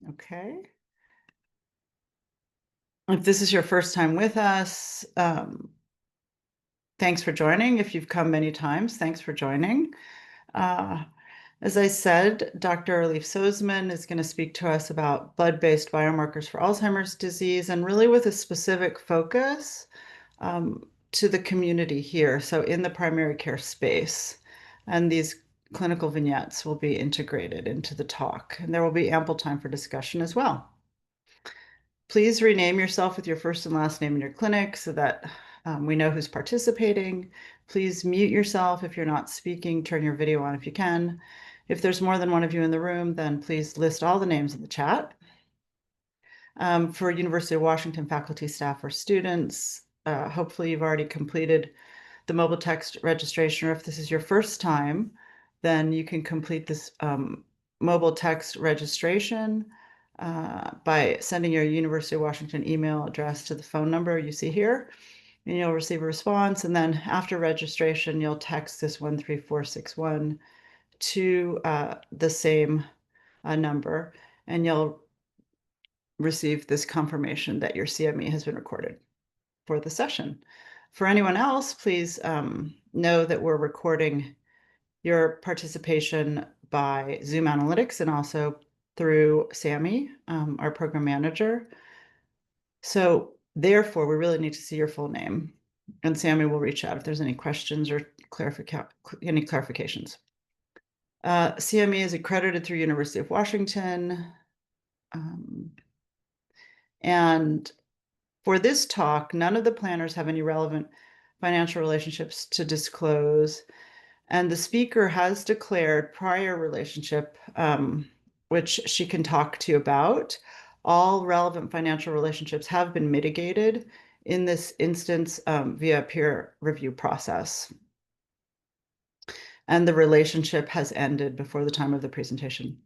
Okay. If this is your first time with us, thanks for joining. If you've come many times, thanks for joining. As I said, Dr. Elif Sozmen is going to speak to us about blood-based biomarkers for Alzheimer's disease, and really with a specific focus to the community here, so in the primary care space. And these clinical vignettes will be integrated into the talk, and there will be ample time for discussion as well. Please rename yourself with your first and last name in your clinic so that we know who's participating. Please mute yourself if you're not speaking. Turn your video on if you can. If there's more than one of you in the room, then please list all the names in the chat. For University of Washington faculty, staff, or students, hopefully you've already completed the mobile text registration, or if this is your first time, then you can complete this mobile text registration by sending your University of Washington email address to the phone number you see here, and you'll receive a response. And then after registration, you'll text this 13461 to the same number, and you'll receive this confirmation that your CME has been recorded for the session. For anyone else, please know that we're recording your participation by Zoom Analytics and also through Sammy, our program manager. So therefore, we really need to see your full name, and Sammy will reach out if there's any questions or any clarifications. CME is accredited through University of Washington. And for this talk, none of the planners have any relevant financial relationships to disclose. And the speaker has declared prior relationship, which she can talk to you about. All relevant financial relationships have been mitigated in this instance via peer review process. And the relationship has ended before the time of the presentation.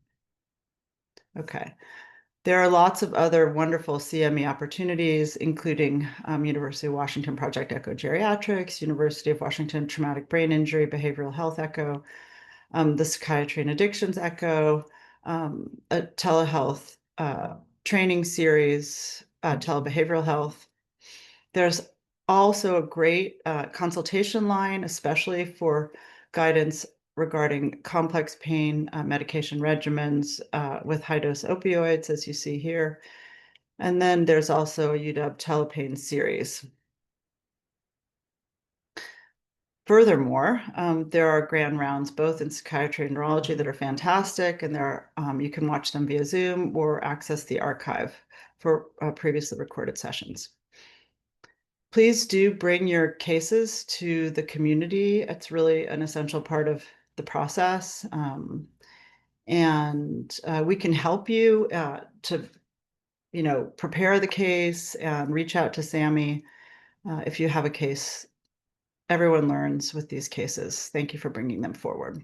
Okay. There are lots of other wonderful CME opportunities, including University of Washington Project Echo Geriatrics, University of Washington Traumatic Brain Injury Behavioral Health Echo, the Psychiatry and Addictions Echo, a telehealth training series, telebehavioral health. There's also a great consultation line, especially for guidance regarding complex pain medication regimens with high-dose opioids, as you see here. And then there's also a UW telepain series. Furthermore, there are grand rounds both in psychiatry and neurology that are fantastic, and you can watch them via Zoom or access the archive for previously recorded sessions. Please do bring your cases to the community. It's really an essential part of the process. And we can help you to, prepare the case and reach out to Sammy if you have a case. Everyone learns with these cases. Thank you for bringing them forward.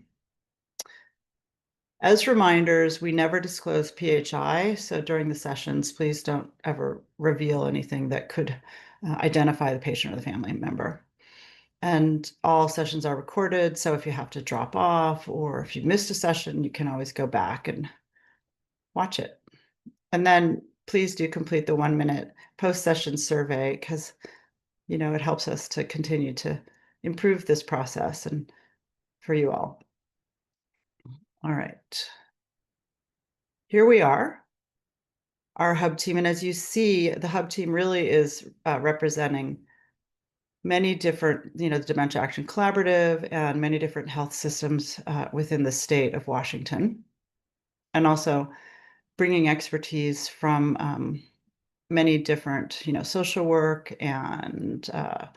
As reminders, we never disclose PHI, so during the sessions, please don't ever reveal anything that could identify the patient or the family member. And all sessions are recorded, so if you have to drop off or if you missed a session, you can always go back and watch it. And then please do complete the 1-minute post-session survey, because it helps us to continue to improve this process and for you all. All right. Here we are, our hub team. And as you see, the hub team really is representing many different, the Dementia Action Collaborative and many different health systems within the state of Washington, and also bringing expertise from many different, social work and a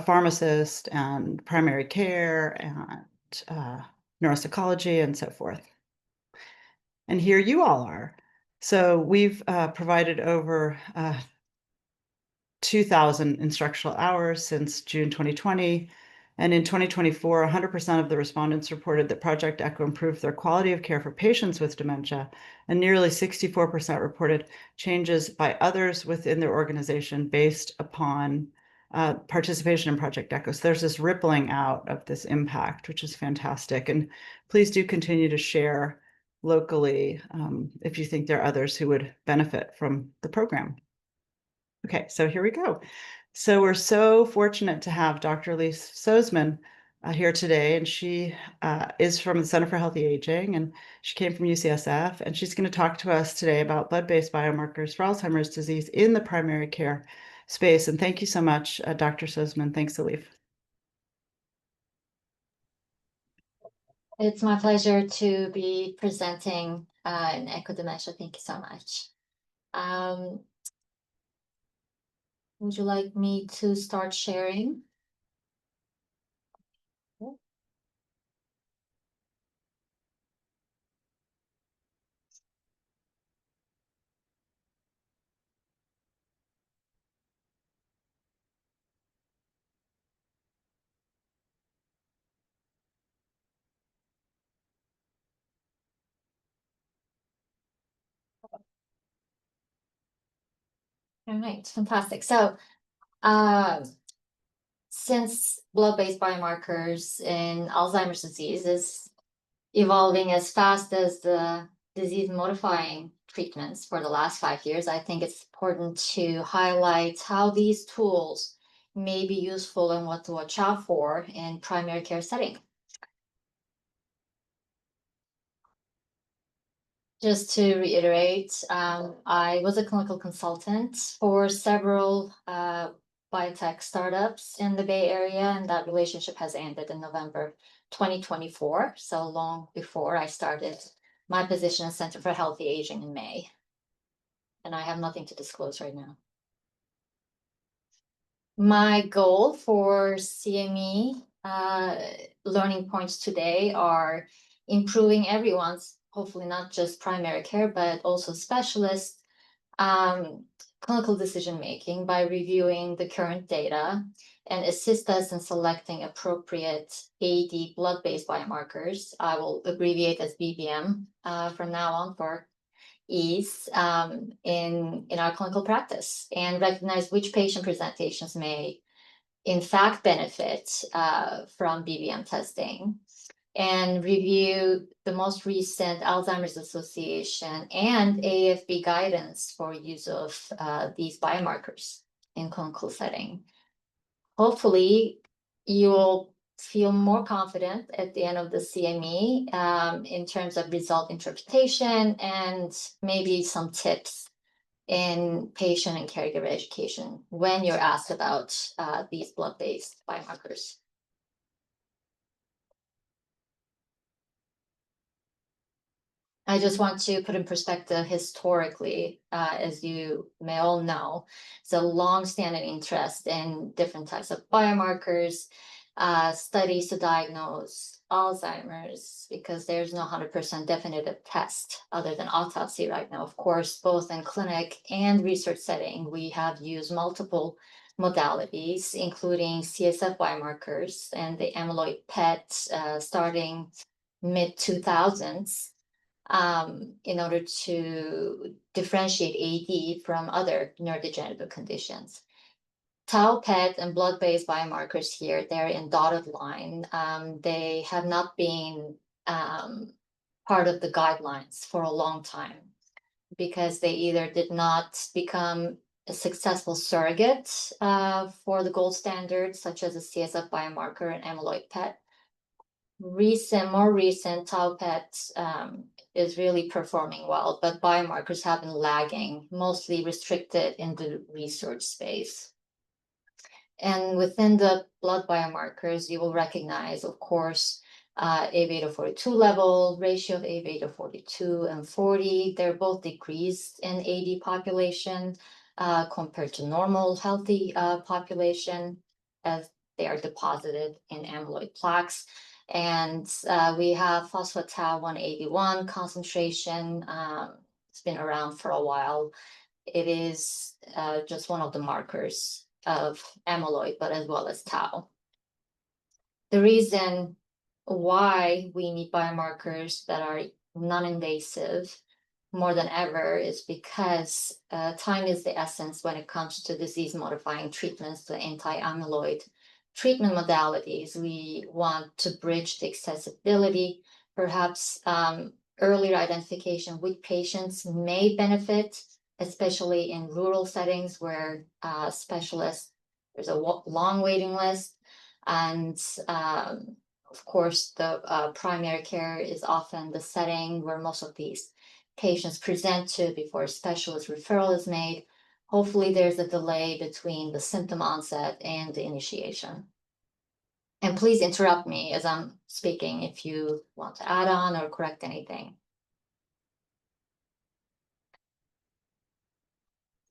pharmacist and primary care and neuropsychology and so forth. And here you all are. So we've provided over 2,000 instructional hours since June 2020. And in 2024, 100% of the respondents reported that Project ECHO improved their quality of care for patients with dementia, and nearly 64% reported changes by others within their organization based upon participation in Project ECHO. So there's this rippling out of this impact, which is fantastic. And please do continue to share locally if you think there are others who would benefit from the program. Okay, so here we go. So we're so fortunate to have Dr. Elif Sozmen here today, and she is from the Center for Healthy Aging, and she came from UCSF, and she's going to talk to us today about blood-based biomarkers for Alzheimer's disease in the primary care space. And thank you so much, Dr. Sozmen. Thanks, Elif. It's my pleasure to be presenting in Echo Dementia. Thank you so much. Would you like me to start sharing? All right, fantastic. So since blood-based biomarkers in Alzheimer's disease is evolving as fast as the disease-modifying treatments for the last 5 years, I think it's important to highlight how these tools may be useful and what to watch out for in primary care setting. Just to reiterate, I was a clinical consultant for several biotech startups in the Bay Area, and that relationship has ended in November 2024, so long before I started my position at Center for Healthy Aging in May. And I have nothing to disclose right now. My goal for CME learning points today are improving everyone's, hopefully not just primary care, but also specialist clinical decision-making by reviewing the current data and assist us in selecting appropriate AD blood-based biomarkers. I will abbreviate as BBM from now on for ease in our clinical practice, and recognize which patient presentations may in fact benefit from BBM testing, and review the most recent Alzheimer's Association and AFB guidance for use of these biomarkers in clinical setting. Hopefully, you will feel more confident at the end of the CME in terms of result interpretation and maybe some tips in patient and caregiver education when you're asked about these blood-based biomarkers. I just want to put in perspective historically, as you may all know, it's a long-standing interest in different types of biomarkers, studies to diagnose Alzheimer's, because there's no 100% definitive test other than autopsy right now. Of course, both in clinic and research setting, we have used multiple modalities, including CSF biomarkers and the amyloid PET starting mid-2000s. In order to differentiate AD from other neurodegenerative conditions. Tau PET and blood-based biomarkers here, they're in dotted line. They have not been part of the guidelines for a long time because they either did not become a successful surrogate for the gold standard, such as a CSF biomarker and amyloid PET. More recent tau PET is really performing well, but biomarkers have been lagging, mostly restricted in the research space. And within the blood biomarkers, you will recognize, of course, A-beta 42 level, ratio of A-beta 42 and 40. They're both decreased in AD population compared to normal healthy population, as they are deposited in amyloid plaques. And we have phospho-tau 181 concentration. It's been around for a while. It is just one of the markers of amyloid, but as well as tau. The reason why we need biomarkers that are non-invasive more than ever is because time is the essence when it comes to disease-modifying treatments, the anti-amyloid treatment modalities. We want to bridge the accessibility, perhaps earlier identification with patients may benefit, especially in rural settings where specialists, there's a long waiting list. And of course, the primary care is often the setting where most of these patients present to before a specialist referral is made. Hopefully there's a delay between the symptom onset and the initiation. And please interrupt me as I'm speaking if you want to add on or correct anything.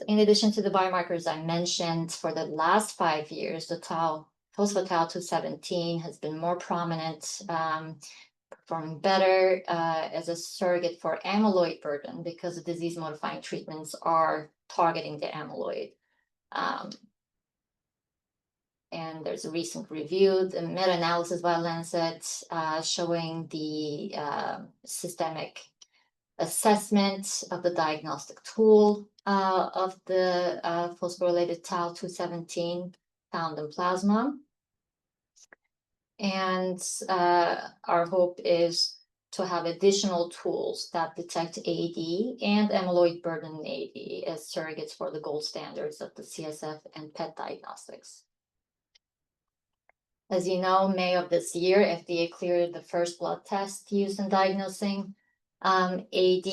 In addition to the biomarkers I mentioned, for the last 5 years, the phospho-tau 217 has been more prominent, performing better as a surrogate for amyloid burden because the disease-modifying treatments are targeting the amyloid. And there's a recent review, the meta-analysis by Lancet, showing the systemic assessment of the diagnostic tool of the phosphorylated tau 217 found in plasma. And our hope is to have additional tools that detect AD and amyloid burden in AD as surrogates for the gold standards of the CSF and PET diagnostics. As you know, May of this year, FDA cleared the first blood test used in diagnosing AD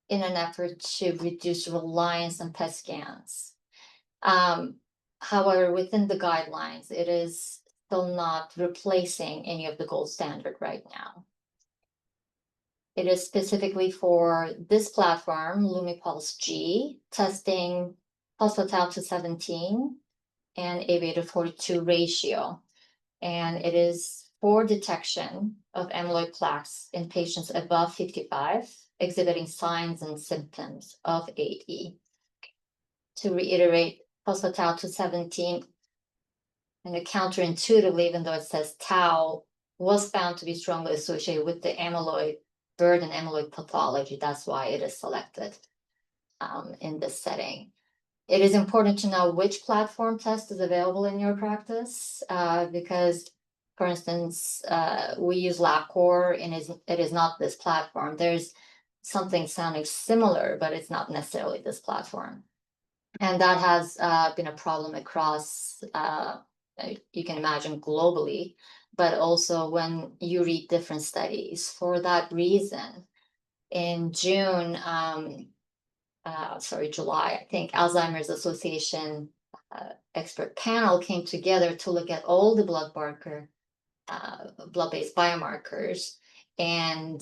in an effort to reduce reliance on PET scans. However, within the guidelines, it is still not replacing any of the gold standard right now. It is specifically for this platform, LumiPulse G, testing phospho-tau 217 and A-beta 42 ratio. And it is for detection of amyloid plaques in patients above 55 exhibiting signs and symptoms of AD. To reiterate, phospho-tau 217, and counterintuitively, even though it says tau, was found to be strongly associated with the amyloid burden, amyloid pathology. That's why it is selected in this setting. It is important to know which platform test is available in your practice because, for instance, we use LabCorp and it is not this platform. There's something sounding similar, but it's not necessarily this platform. And that has been a problem across, you can imagine, globally, but also when you read different studies. For that reason, in July, I think Alzheimer's Association expert panel came together to look at all the blood-based biomarkers and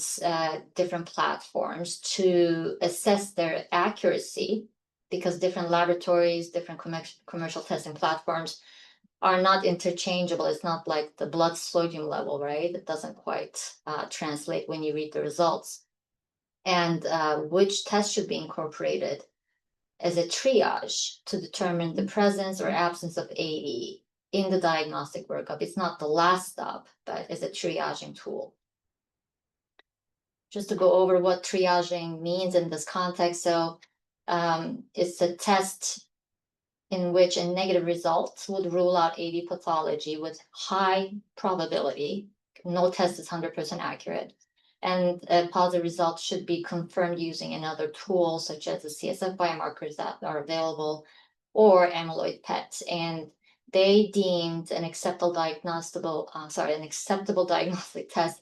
different platforms to assess their accuracy, because different laboratories, different commercial testing platforms are not interchangeable. It's not like the blood sodium level, right? It doesn't quite translate when you read the results. And which test should be incorporated as a triage to determine the presence or absence of AD in the diagnostic workup. It's not the last stop, but as a triaging tool. Just to go over what triaging means in this context. So it's a test in which a negative result would rule out AD pathology with high probability. No test is 100% accurate. And a positive result should be confirmed using another tool, such as the CSF biomarkers that are available, or amyloid PET. And they deemed an acceptable diagnostic test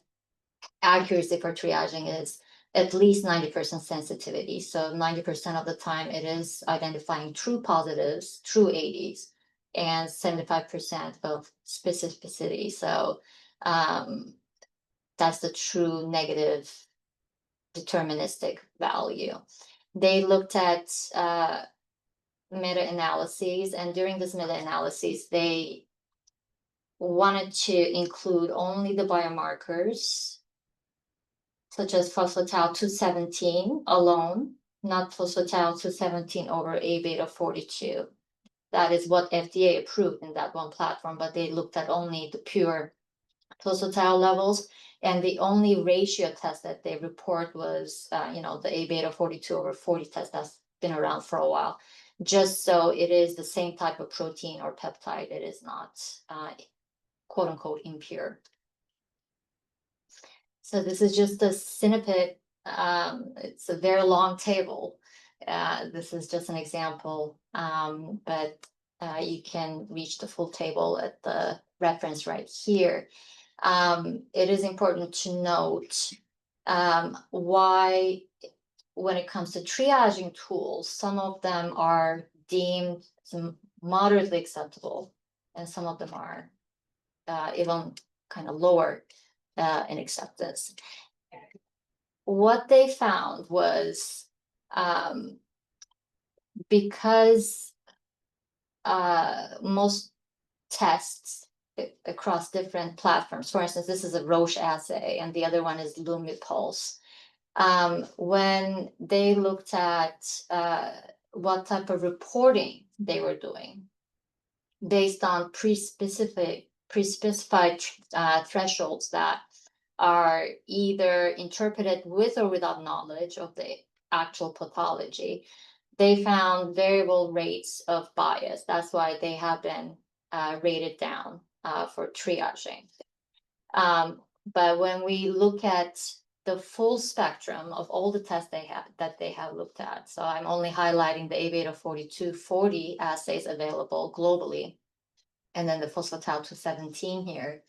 accuracy for triaging is at least 90% sensitivity. So 90% of the time it is identifying true positives, true ADs, and 75% of specificity. So that's the true negative deterministic value. They looked at meta-analyses, and during this meta-analyses, they wanted to include only the biomarkers, such as phospho-tau 217 alone, not phospho-tau 217 over A-beta 42. That is what FDA approved in that one platform, but they looked at only the pure pulsatile levels. And the only ratio test that they report was, the A beta 42/40 test that's been around for a while. Just so it is the same type of protein or peptide, it is not quote unquote impure. So this is just a snippet. It's a very long table. This is just an example, but you can reach the full table at the reference right here. It is important to note why, when it comes to triaging tools, some of them are deemed moderately acceptable, and some of them are even kind of lower in acceptance. What they found was because most tests across different platforms, for instance, this is a Roche assay and the other one is Lumipulse. When they looked at what type of reporting they were doing based on pre-specified thresholds that are either interpreted with or without knowledge of the actual pathology, they found variable rates of bias. That's why they have been rated down for triaging. But when we look at the full spectrum of all the tests they have looked at, so I'm only highlighting the A beta 42/40 assays available globally, and then the phosphatide 217 here.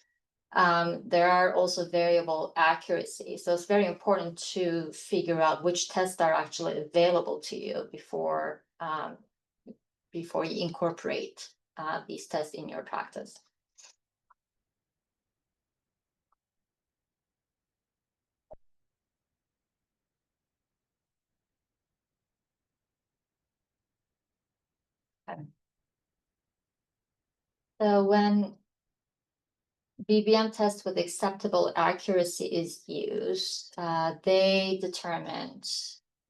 There are also variable accuracy. So it's very important to figure out which tests are actually available to you before you incorporate these tests in your practice. Okay. So when BBM test with acceptable accuracy is used, they determined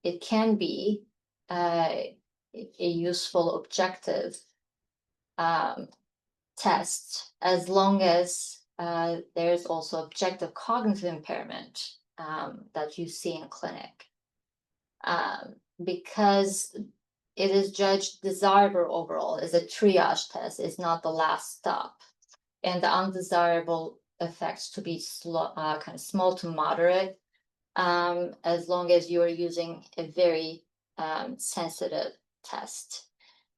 it can be a useful objective test as long as there's also objective cognitive impairment that you see in clinic. Because it is judged desirable overall as a triage test, is not the last stop. And the undesirable effects to be kind of small to moderate, as long as you are using a very sensitive test.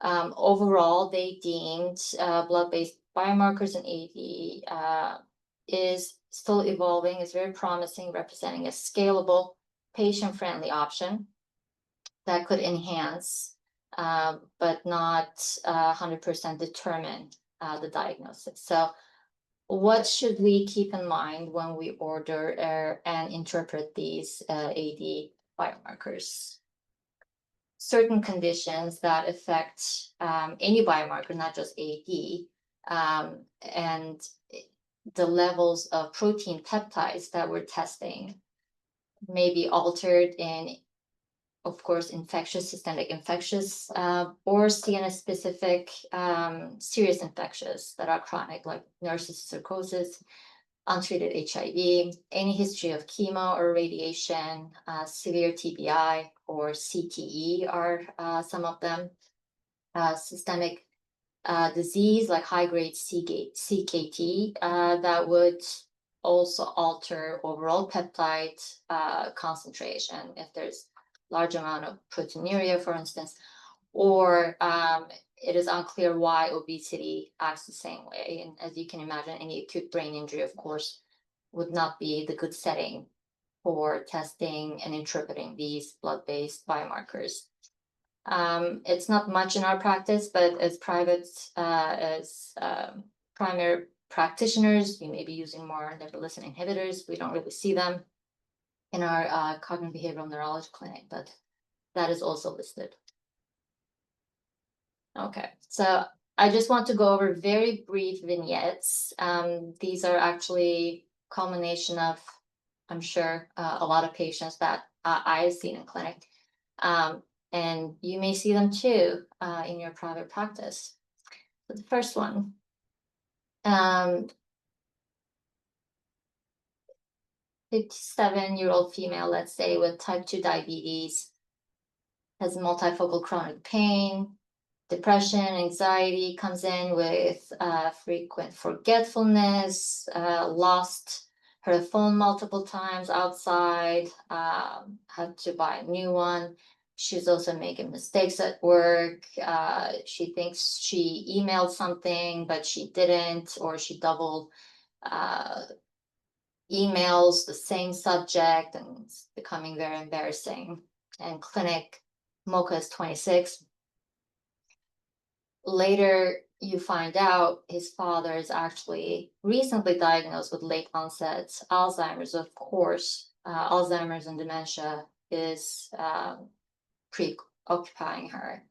Overall, they deemed blood-based biomarkers in AD is still evolving, is very promising, representing a scalable, patient-friendly option that could enhance, but not 100% determine the diagnosis. So what should we keep in mind when we order and interpret these AD biomarkers? Certain conditions that affect any biomarker, not just AD, and the levels of protein peptides that we're testing may be altered in, of course, infectious, systemic infectious, or CNS-specific serious infectious that are chronic, like neurocysticercosis, untreated HIV, any history of chemo or radiation, severe TBI or CTE are some of them. Systemic disease like high-grade CKT that would also alter overall peptide concentration if there's large amount of proteinuria, for instance, or it is unclear why obesity acts the same way. And as you can imagine, any acute brain injury, of course, would not be the good setting for testing and interpreting these blood-based biomarkers. It's not much in our practice, but as primary practitioners, you may be using more nebulisin inhibitors. We don't really see them in our cognitive behavioral neurology clinic, but that is also listed. Okay, so I just want to go over very brief vignettes. These are actually culmination of, I'm sure, a lot of patients that I've seen in clinic. And you may see them too in your private practice. So the first one, 57-year-old female, let's say, with type 2 diabetes, has multifocal chronic pain, depression, anxiety, comes in with frequent forgetfulness, lost her phone multiple times outside, had to buy a new one. She's also making mistakes at work. She thinks she emailed something, but she didn't, or she double emails the same subject, and it's becoming very embarrassing. And clinic, Mocha is 26. Later, you find out his father is actually recently diagnosed with late onset Alzheimer's. Of course, Alzheimer's and dementia is preoccupying her.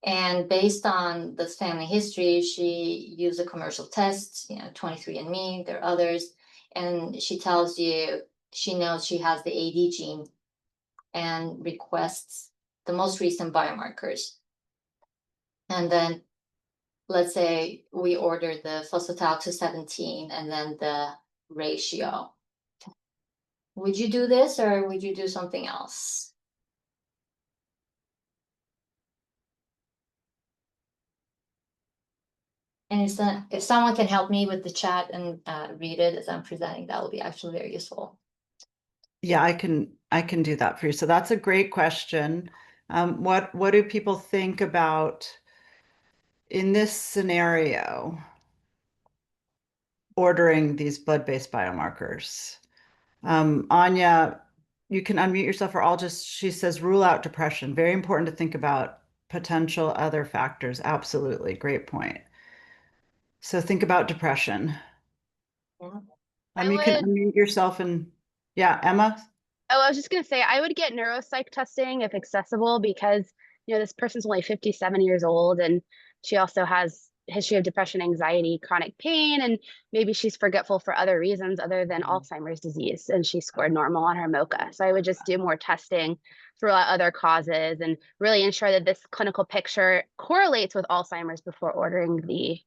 And based on this family history, she used a commercial test, 23andMe, there are others, and she tells you she knows she has the AD gene and requests the most recent biomarkers. And then let's say we order the phosphatidylcholine and then the ratio. Would you do this or would you do something else? And if someone can help me with the chat and read it as I'm presenting, that will be actually very useful. Yeah, I can do that for you. So that's a great question. What do people think about in this scenario ordering these blood-based biomarkers? Anya, you can unmute yourself, or she says, rule out depression. Very important to think about potential other factors. Absolutely. Great point. So think about depression. Yeah. I You can would, unmute yourself and yeah, Emma. I was just going to say, I would get neuropsych testing if accessible because, this person's only 57 years old and she also has history of depression, anxiety, chronic pain, and maybe she's forgetful for other reasons other than Alzheimer's disease, and she scored normal on her MoCA. So I would just do more testing, rule out other causes, and really ensure that this clinical picture correlates with Alzheimer's before ordering the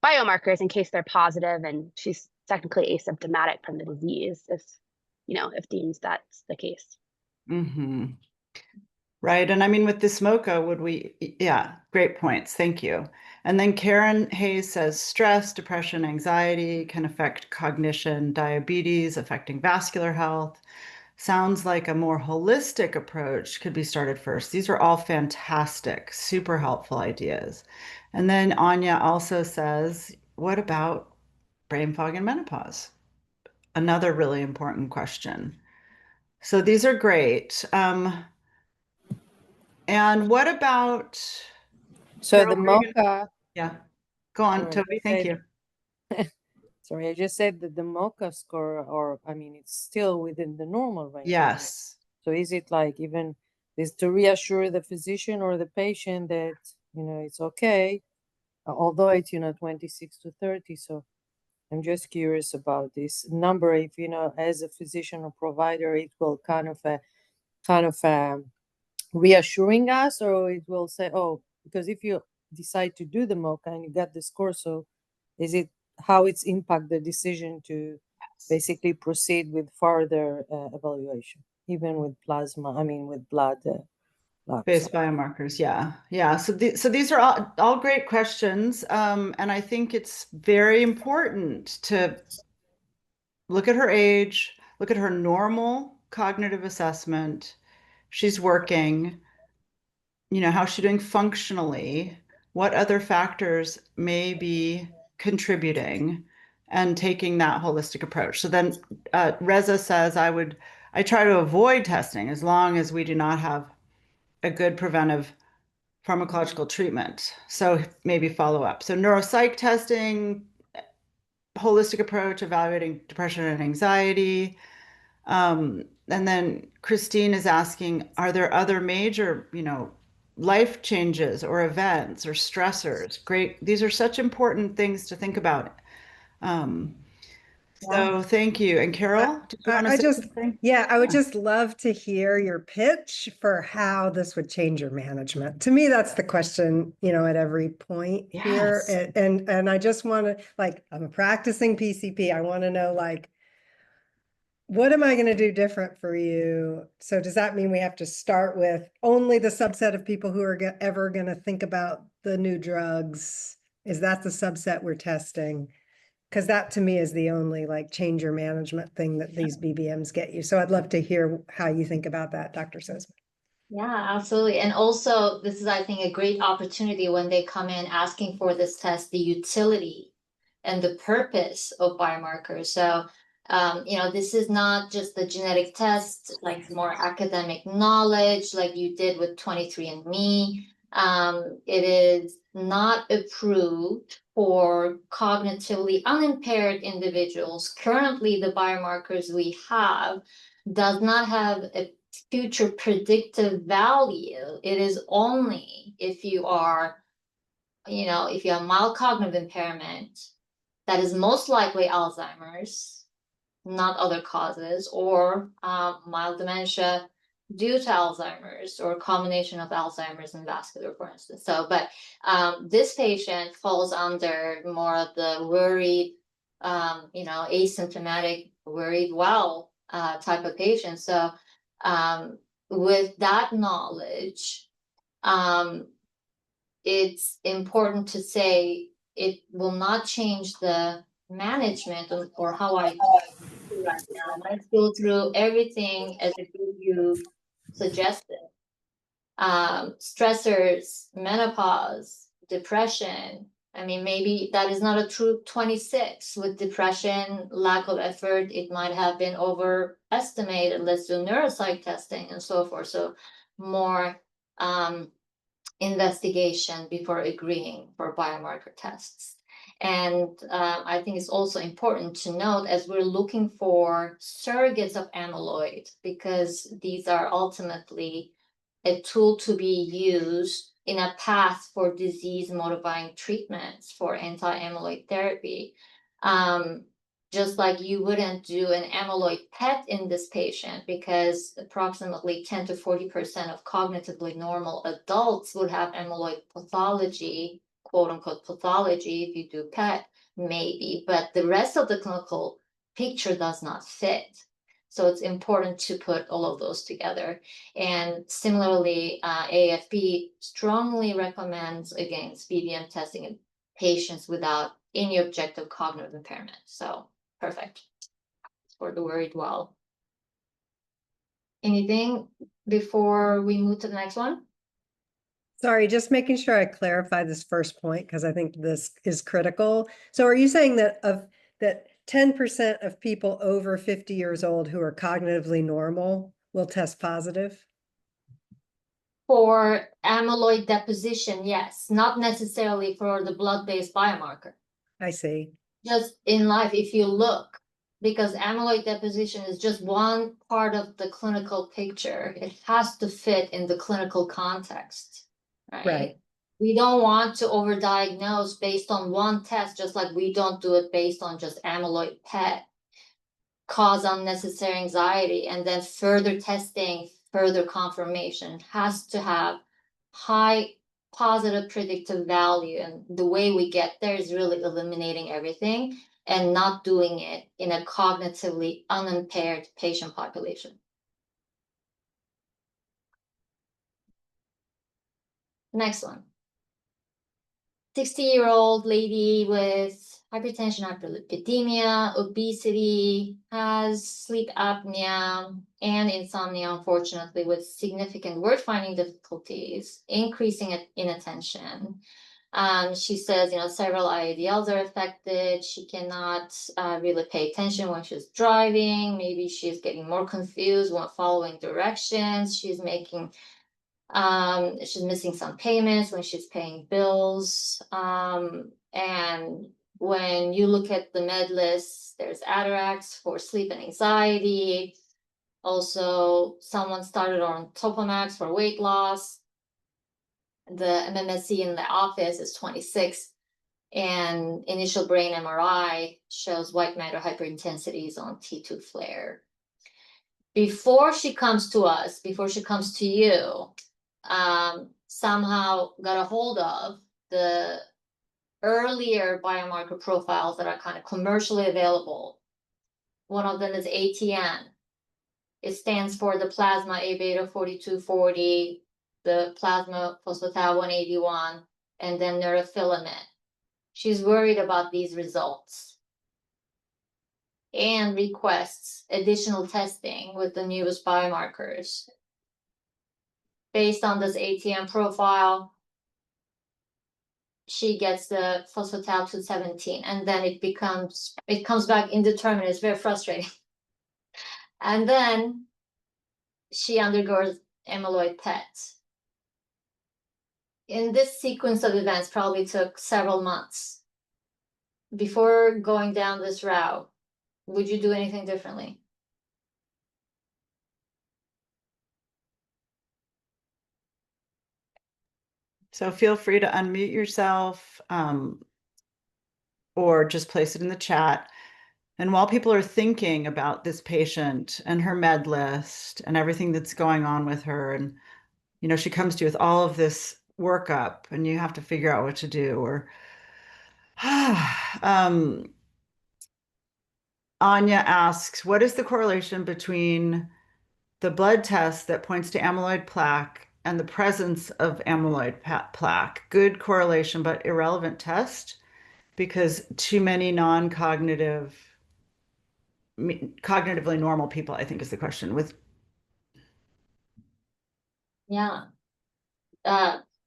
biomarkers in case they're positive and she's technically asymptomatic from the disease if deems that's the case. Mm-hmm. Right. And I mean, with this MoCA, yeah, great points. Thank you. And then Karen Hayes says stress, depression, anxiety can affect cognition, diabetes, affecting vascular health. Sounds like a more holistic approach could be started first. These are all fantastic, super helpful ideas. And then Anya also says, what about brain fog and menopause? Another really important question. So these are great. And what about So Carol, the MoCA, yeah, go on, sorry, Toby. Thank you. sorry, I just said that the MoCA score, or I mean, it's still within the normal range. Yes. So is it like even is to reassure the physician or the patient that it's okay, although it's 26 to 30. So I'm just curious about this number. If as a physician or provider, it will kind of reassuring us, or it will say, oh, because if you decide to do the MoCA and you get the score, so is it how it's impact the decision to basically proceed with further evaluation, even with plasma, I mean with blood Based biomarkers, yeah. Yeah. So these are all great questions. And I think it's very important to look at her age, look at her normal cognitive assessment. She's working, how's she doing functionally? What other factors may be contributing, and taking that holistic approach. So then Reza says, I try to avoid testing as long as we do not have a good preventive pharmacological treatment. So maybe follow up. So neuropsych testing, holistic approach, evaluating depression and anxiety. And then Christine is asking, are there other major, life changes or events or stressors? Great. These are such important things to think about. So thank you. And Carol, did you want to say something? Yeah, I would just love to hear your pitch for how this would change your management. To me, that's the question, at every point here. Yes. And I just want to, I'm a practicing PCP. I want to know, what am I going to do different for you? So does that mean we have to start with only the subset of people who are ever going to think about the new drugs? Is that the subset we're testing? Because that to me is the only like change your management thing that these BBMs get you. So I'd love to hear how you think about that, Dr. Sozmen. Yeah, absolutely. And also, this is, I think, a great opportunity when they come in asking for this test, the utility and the purpose of biomarkers. So, this is not just the genetic test, like more academic knowledge, like you did with 23andMe. It is not approved for cognitively unimpaired individuals. Currently, the biomarkers we have does not have a future predictive value. It is only if you are, if you have mild cognitive impairment, that is most likely Alzheimer's, not other causes, or mild dementia due to Alzheimer's, or a combination of Alzheimer's and vascular, for instance. So, but this patient falls under more of the worried, asymptomatic, worried well type of patient. So, with that knowledge, it's important to say it will not change the management or how I do right now. Let's go through everything as a group you suggested. Stressors, menopause, depression. I mean, maybe that is not a true 26 with depression, lack of effort. It might have been overestimated. Let's do neuropsych testing and so forth. So more investigation before agreeing for biomarker tests. And I think it's also important to note as we're looking for surrogates of amyloid, because these are ultimately a tool to be used in a path for disease-modifying treatments for anti-amyloid therapy. Just like you wouldn't do an amyloid PET in this patient, because approximately 10 to 40% of cognitively normal adults would have amyloid pathology, quote unquote pathology, if you do PET, maybe, but the rest of the clinical picture does not fit. So it's important to put all of those together. And similarly, AFP strongly recommends against BBM testing in patients without any objective cognitive impairment. So perfect for the worried well. Anything before we move to the next one? Sorry, just making sure I clarify this first point, because I think this is critical. So are you saying that 10% of people over 50 years old who are cognitively normal will test positive? For amyloid deposition, yes, not necessarily for the blood-based biomarker. I see. Just in life, if you look, because amyloid deposition is just one part of the clinical picture, it has to fit in the clinical context, right? Right. We don't want to overdiagnose based on one test, just like we don't do it based on just amyloid PET, cause unnecessary anxiety, and then further testing, further confirmation has to have high positive predictive value. And the way we get there is really eliminating everything and not doing it in a cognitively unimpaired patient population. Next one. 60-year-old lady with hypertension, hyperlipidemia, obesity, has sleep apnea and insomnia, unfortunately, with significant word-finding difficulties, increasing inattention. She says, several IADLs are affected. She cannot really pay attention when she's driving. Maybe she's getting more confused when following directions. She's missing some payments when she's paying bills. And when you look at the med list, there's Atarax for sleep and anxiety. Also, someone started on Topamax for weight loss. The MMSE in the office is 26, and initial brain MRI shows white matter hyperintensities on T2 flare. Before she comes to us, before she comes to you, somehow got a hold of the earlier biomarker profiles that are kind of commercially available, One of them is ATN. It stands for the plasma A beta 4240, the plasma phosphatide 181, and then neurofilament. She's worried about these results and requests additional testing with the newest biomarkers. Based on this ATM profile, she gets the phosphatide 217, and then it comes back indeterminate. It's very frustrating. And then she undergoes amyloid PET. In this sequence of events, probably took several months. Before going down this route, would you do anything differently? So feel free to unmute yourself or just place it in the chat. And while people are thinking about this patient and her med list and everything that's going on with her, and you know, she comes to you with all of this workup and you have to figure out what to do, or Anya asks, what is the correlation between the blood test that points to amyloid plaque and the presence of amyloid plaque? Good correlation, but irrelevant test because too many cognitively normal people, I think is the question. Yeah.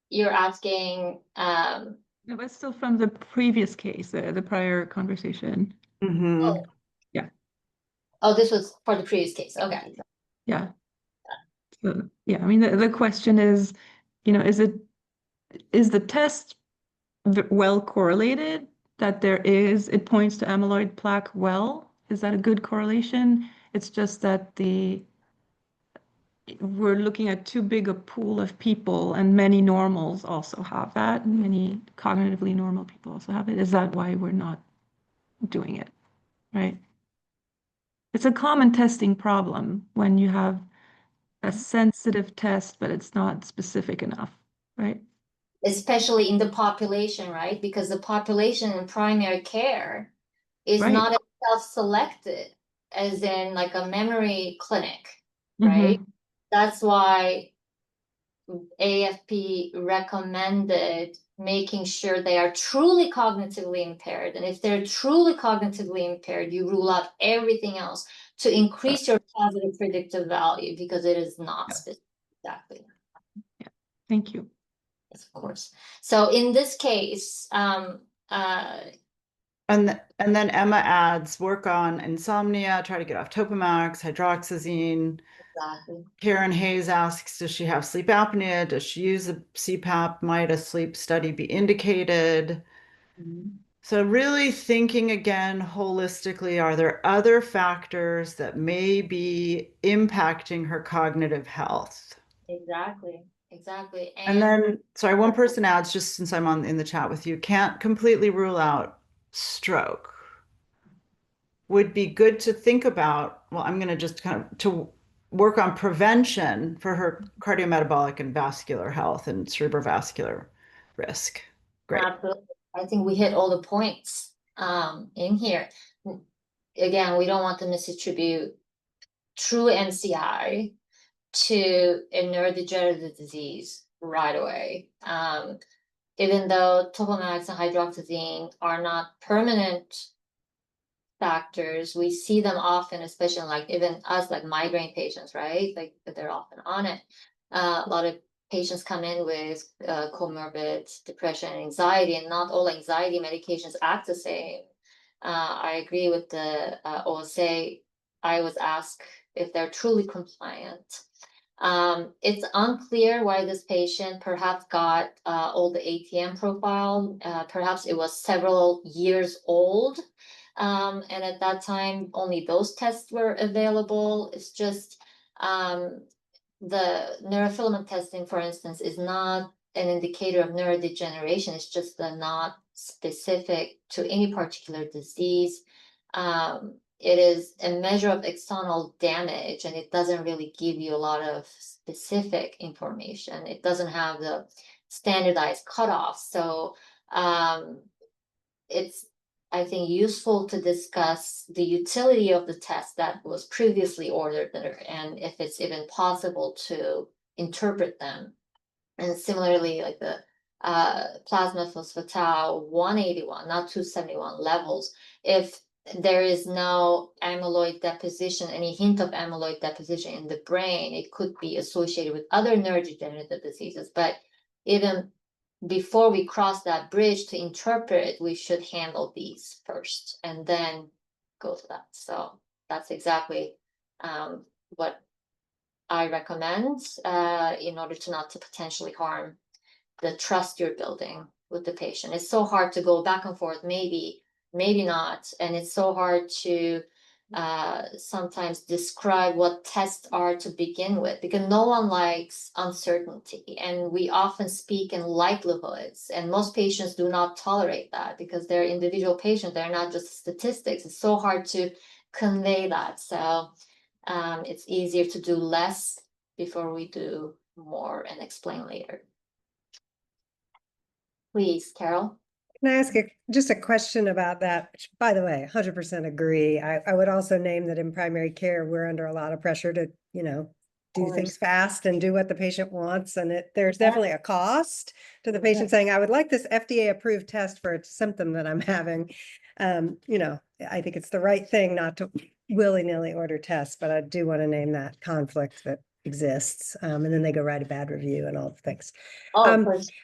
You're asking, It was still from the previous case, the prior conversation. Mhm. oh, this was for the previous case. Okay. Yeah. So, yeah, I mean, the question is, you know, is the test well correlated that it points to amyloid plaque well? Is that a good correlation? It's just that we're looking at too big a pool of people and many normals also have that. Many cognitively normal people also have it. Is that why we're not doing it, right? It's a common testing problem when you have a sensitive test, but it's not specific enough, right? Especially in the population, right? Because the population in primary care is Right. not as self-selected as in like a memory clinic, Mhm. right? That's why AFP recommended making sure they are truly cognitively impaired. And if they're truly cognitively impaired, you rule out everything else to increase your positive predictive value because it is not specific. Exactly. Thank you. Yes, of course. So in this case, And then Emma adds, work on insomnia, try to get off Topamax, hydroxyzine. exactly. Karen Hayes asks, does she have sleep apnea? Does she use a CPAP? Might a sleep study be indicated? So really thinking again holistically, are there other factors that may be impacting her cognitive health? Exactly. And then, sorry, one person adds, just since I'm in the chat with you, can't completely rule out stroke. Would be good to think about, well, I'm going to just kind of to work on prevention for her cardiometabolic and vascular health and cerebrovascular risk. Great. absolutely. I think we hit all the points in here. Again, we don't want to misattribute true MCI to a neurodegenerative disease right away. Even though Topamax and hydroxyzine are not permanent factors, we see them often, especially like even us, like migraine patients, right? Like they're often on it. A lot of patients come in with comorbid depression and anxiety, and not all anxiety medications act the same. I agree with the OSA. I was asked if they're truly compliant. It's unclear why this patient perhaps got all the ATM profile. Perhaps it was several years old. And at that time, only those tests were available. It's just the neurofilament testing, for instance, is not an indicator of neurodegeneration. It's just not specific to any particular disease. It is a measure of external damage, and it doesn't really give you a lot of specific information. It doesn't have the standardized cutoff. So it's I think, useful to discuss the utility of the test that was previously ordered there, and if it's even possible to interpret them. And similarly, like the plasma phosphatau 181, not 271 levels, if there is no amyloid deposition, any hint of amyloid deposition in the brain, it could be associated with other neurodegenerative diseases. But even before we cross that bridge to interpret, we should handle these first and then go to that. So that's exactly what I recommend in order to not to potentially harm the trust you're building with the patient. It's so hard to go back and forth, maybe not, and it's so hard to sometimes describe what tests are to begin with, because no one likes uncertainty, and we often speak in likelihoods, and most patients do not tolerate that because they're individual patients, they're not just statistics. It's so hard to convey that. So it's easier to do less before we do more and explain later. Please, Carol. Can I ask just a question about that? Which, by the way, 100% agree. I would also name that in primary care, we're under a lot of pressure to, do things fast and do what the patient wants. And there's definitely a cost to the patient saying, I would like this FDA approved test for a symptom that I'm having. I think it's the right thing not to willy-nilly order tests, but I do want to name that conflict that exists. And then they go write a bad review and all the things.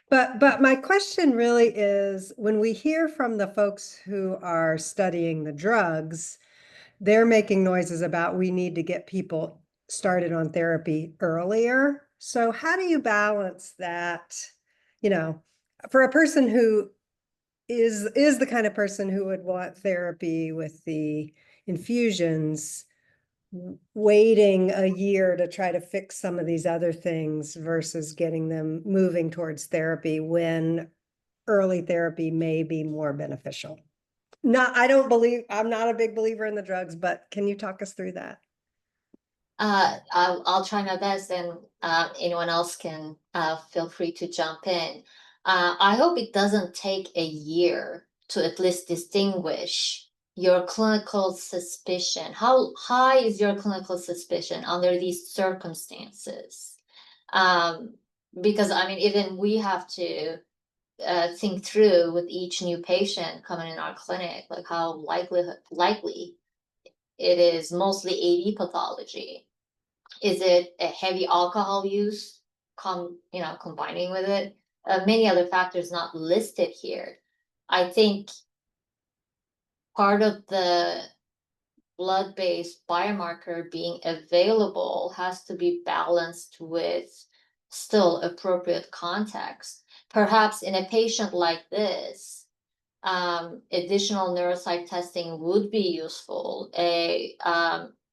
But my question really is, when we hear from the folks who are studying the drugs, they're making noises about we need to get people started on therapy earlier. So how do you balance that, for a person who is the kind of person who would want therapy with the infusions, waiting a year to try to fix some of these other things versus getting them moving towards therapy when early therapy may be more beneficial? I'm not a big believer in the drugs, but can you talk us through that? I'll try my best, and anyone else can feel free to jump in. I hope it doesn't take a year to at least distinguish your clinical suspicion. How high is your clinical suspicion under these circumstances? Because even we have to think through with each new patient coming in our clinic, like how likely it is mostly AD pathology. Is it a heavy alcohol use combining with it? Many other factors not listed here. I think part of the blood-based biomarker being available has to be balanced with still appropriate context. Perhaps in a patient like this, additional neuropsych testing would be useful. A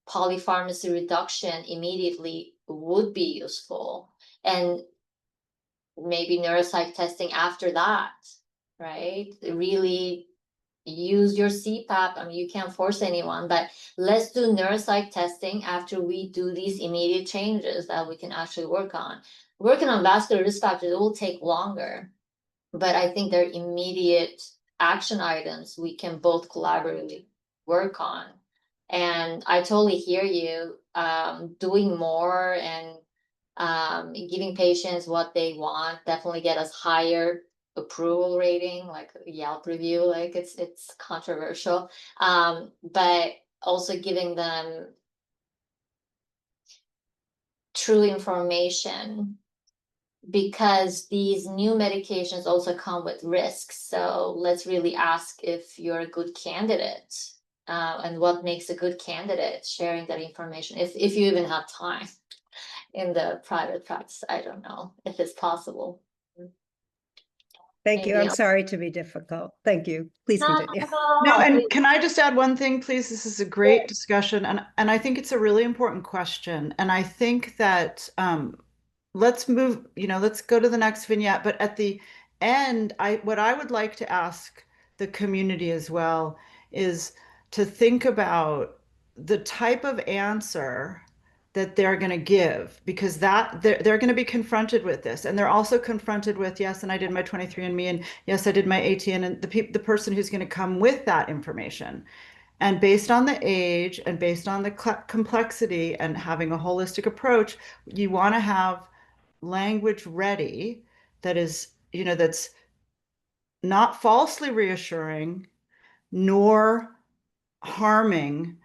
polypharmacy reduction immediately would be useful, and maybe neuropsych testing after that, right? Really use your CPAP. You can't force anyone, but let's do neuropsych testing after we do these immediate changes that we can actually work on. Working on vascular risk factors, it will take longer, but I think they're immediate action items we can both collaboratively work on. And I totally hear you. Doing more and giving patients what they want definitely get us higher approval rating, like Yelp review, like it's controversial. But also giving them true information, because these new medications also come with risks. So let's really ask if you're a good candidate, and what makes a good candidate, sharing that information, if you even have time in the private practice. I don't know if it's possible. Thank you. Maybe I'm sorry to be difficult. Thank you. Please continue. No, and can I just add one thing, please? This is a great discussion, and I think it's a really important question. And I think that let's move, let's go to the next vignette. But at the end, what I would like to ask the community as well is to think about the type of answer that they're going to give, because that they're going to be confronted with this, and they're also confronted with, yes, and I did my 23andMe, and yes, I did my ATN, and the person who's going to come with that information. And based on the age and based on the complexity and having a holistic approach, you want to have language ready that is, that's not falsely reassuring nor harming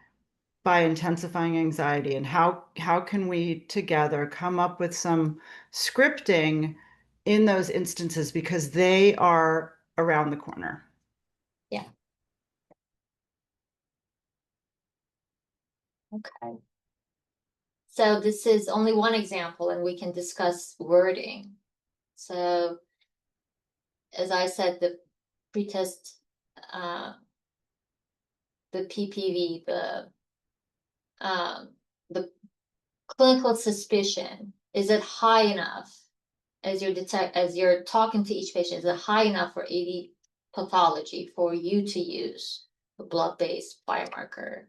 by intensifying anxiety. And how can we together come up with some scripting in those instances, because they are around the corner. Yeah. Okay. So this is only one example, and we can discuss wording. So as I said, the pretest, the PPV, the clinical suspicion, is it high enough as you're talking to each patient? Is it high enough for AD pathology for you to use a blood-based biomarker?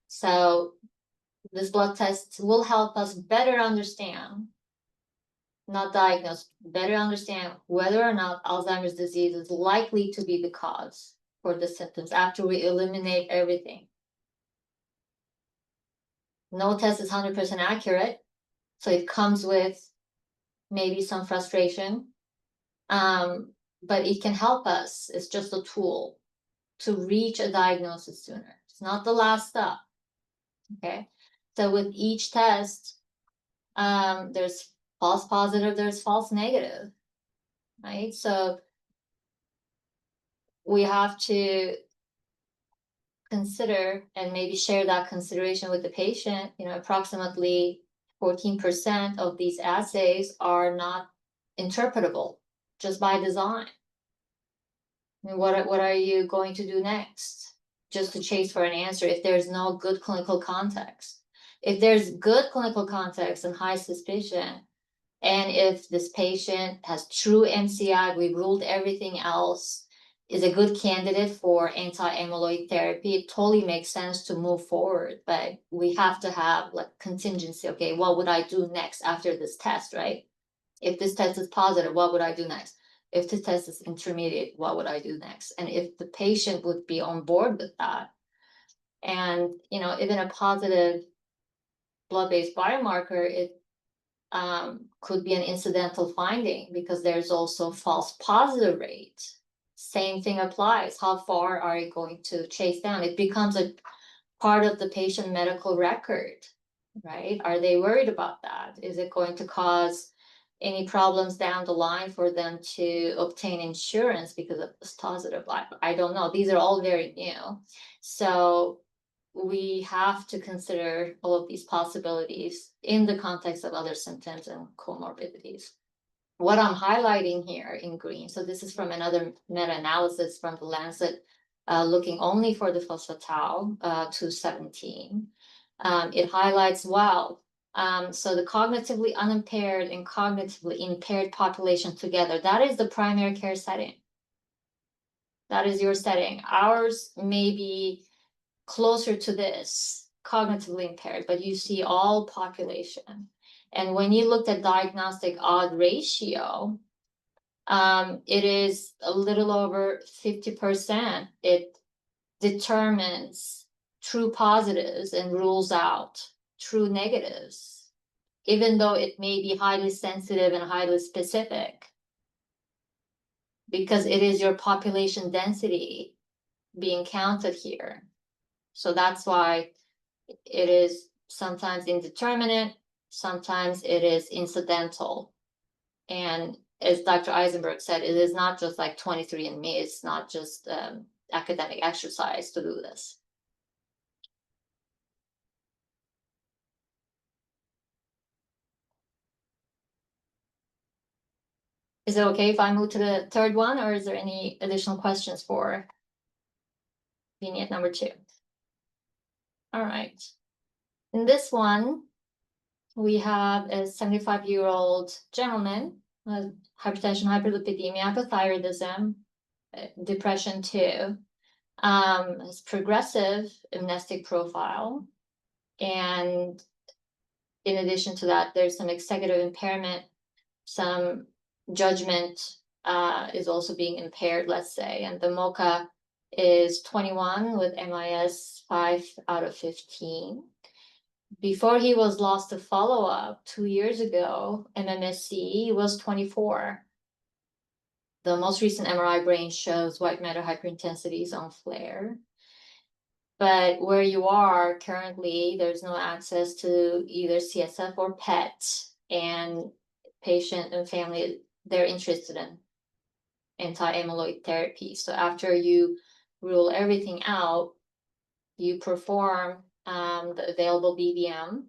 So this blood test will help us better understand, not diagnose, better understand whether or not Alzheimer's disease is likely to be the cause for the symptoms after we eliminate everything. No test is 100% accurate, so it comes with maybe some frustration, but it can help us. It's just a tool to reach a diagnosis sooner. It's not the last step. Okay, so with each test, there's false positive, there's false negative, right? So we have to consider and maybe share that consideration with the patient. Approximately 14% of these assays are not interpretable just by design. I mean, what are you going to do next? Just to chase for an answer if there's no good clinical context. If there's good clinical context and high suspicion, and if this patient has true MCI, we've ruled everything else, is a good candidate for anti-amyloid therapy, it totally makes sense to move forward. But we have to have like contingency. Okay, what would I do next after this test, right? If this test is positive, what would I do next? If the test is intermediate, what would I do next? And if the patient would be on board with that, and even a positive blood-based biomarker, it could be an incidental finding, because there's also false positive rate. Same thing applies. How far are you going to chase down? It becomes a part of the patient medical record, right? Are they worried about that? Is it going to cause any problems down the line for them to obtain insurance because of this positive? I don't know. These are all very new. So we have to consider all of these possibilities in the context of other symptoms and comorbidities. What I'm highlighting here in green, so this is from another meta-analysis from the Lancet, looking only for the phospho-tau 217. It highlights, wow, so the cognitively unimpaired and cognitively impaired population together, that is the primary care setting. That is your setting. Ours may be closer to this, cognitively impaired, but you see all population. And when you looked at diagnostic odd ratio, it is a little over 50%. It determines true positives and rules out true negatives, even though it may be highly sensitive and highly specific, because it is your population density being counted here. So that's why it is sometimes indeterminate, sometimes it is incidental. And as Dr. Eisenberg said, it is not just like 23andMe, it's not just academic exercise to do this. Is it okay if I move to the third one, or is there any additional questions for vignette number 2? All right. In this one, we have a 75-year-old gentleman, hypertension, hyperlipidemia, hypothyroidism, depression 2, has progressive amnestic profile, and in addition to that, there's some executive impairment, some judgment is also being impaired, let's say, and the MoCA is 21 with MIS 5 out of 15. Before he was lost to follow-up 2 years ago, MMSE was 24. The most recent MRI brain shows white matter hyperintensities on FLAIR. But where you are currently, there's no access to either CSF or PET, and patient and family, they're interested in anti-amyloid therapy. So after you rule everything out, you perform the available BBM,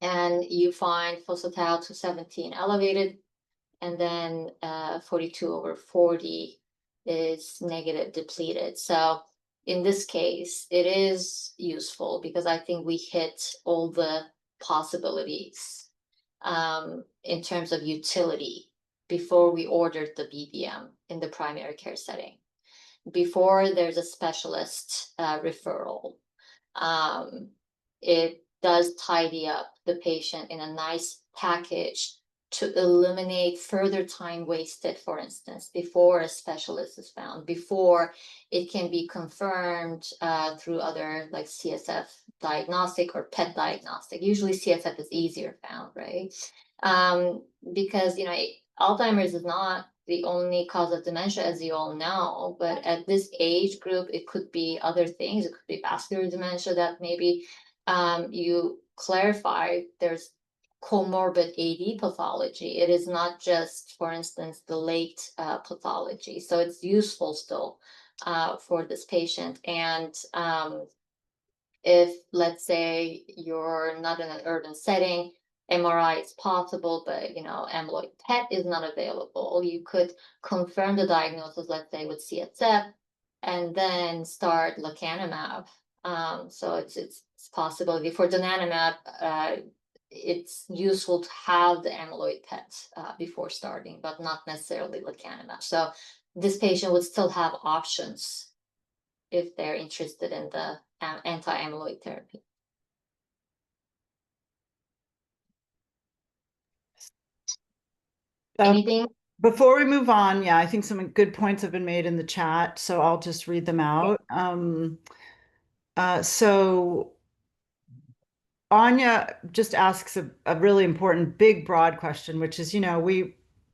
and you find phosphatidylate-217 elevated, and then 42/40 is negative depleted. So in this case, it is useful because I think we hit all the possibilities in terms of utility before we ordered the BBM in the primary care setting, before there's a specialist referral. It does tidy up the patient in a nice package to eliminate further time wasted, for instance, before a specialist is found, before it can be confirmed through other like CSF diagnostic or PET diagnostic. Usually CSF is easier found, right? Because, you know, Alzheimer's is not the only cause of dementia, as you all know, but at this age group, it could be other things. It could be vascular dementia that maybe you clarify there's comorbid AD pathology. It is not just, for instance, the late pathology. So it's useful still for this patient. And if, let's say, you're not in an urban setting, MRI is possible, but, you know, amyloid PET is not available. You could confirm the diagnosis, let's say, with CSF, and then start lecanemab. So it's possibility for donanemab. It's useful to have the amyloid PET before starting, but not necessarily lecanemab. So this patient would still have options if they're interested in the anti-amyloid therapy. Anything? Before we move on, yeah, I think some good points have been made in the chat, so I'll just read them out. So Anya just asks a really important, big, broad question, which is, you know,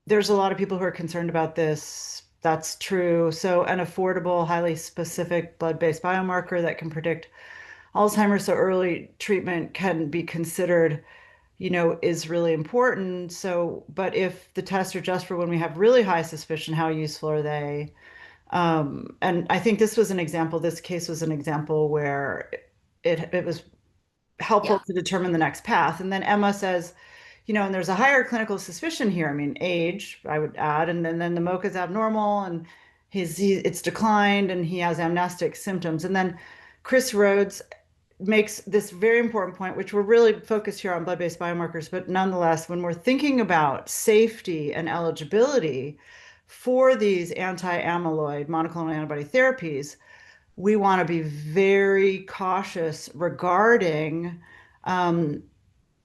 there's a lot of people who are concerned about this. That's true. So an affordable, highly specific blood-based biomarker that can predict Alzheimer's, so early treatment can be considered, you know, is really important. So, but if the tests are just for when we have really high suspicion, how useful are they? And I think this was an example, this case was an example where it was helpful to determine the next path. And then Emma says, you know, and there's a higher clinical suspicion here. I mean, age, I would add, and then the MoCA is abnormal and it's declined and he has amnestic symptoms. And then Chris Rhodes makes this very important point, which we're really focused here on blood-based biomarkers, but nonetheless, when we're thinking about safety and eligibility for these anti-amyloid monoclonal antibody therapies, we want to be very cautious regarding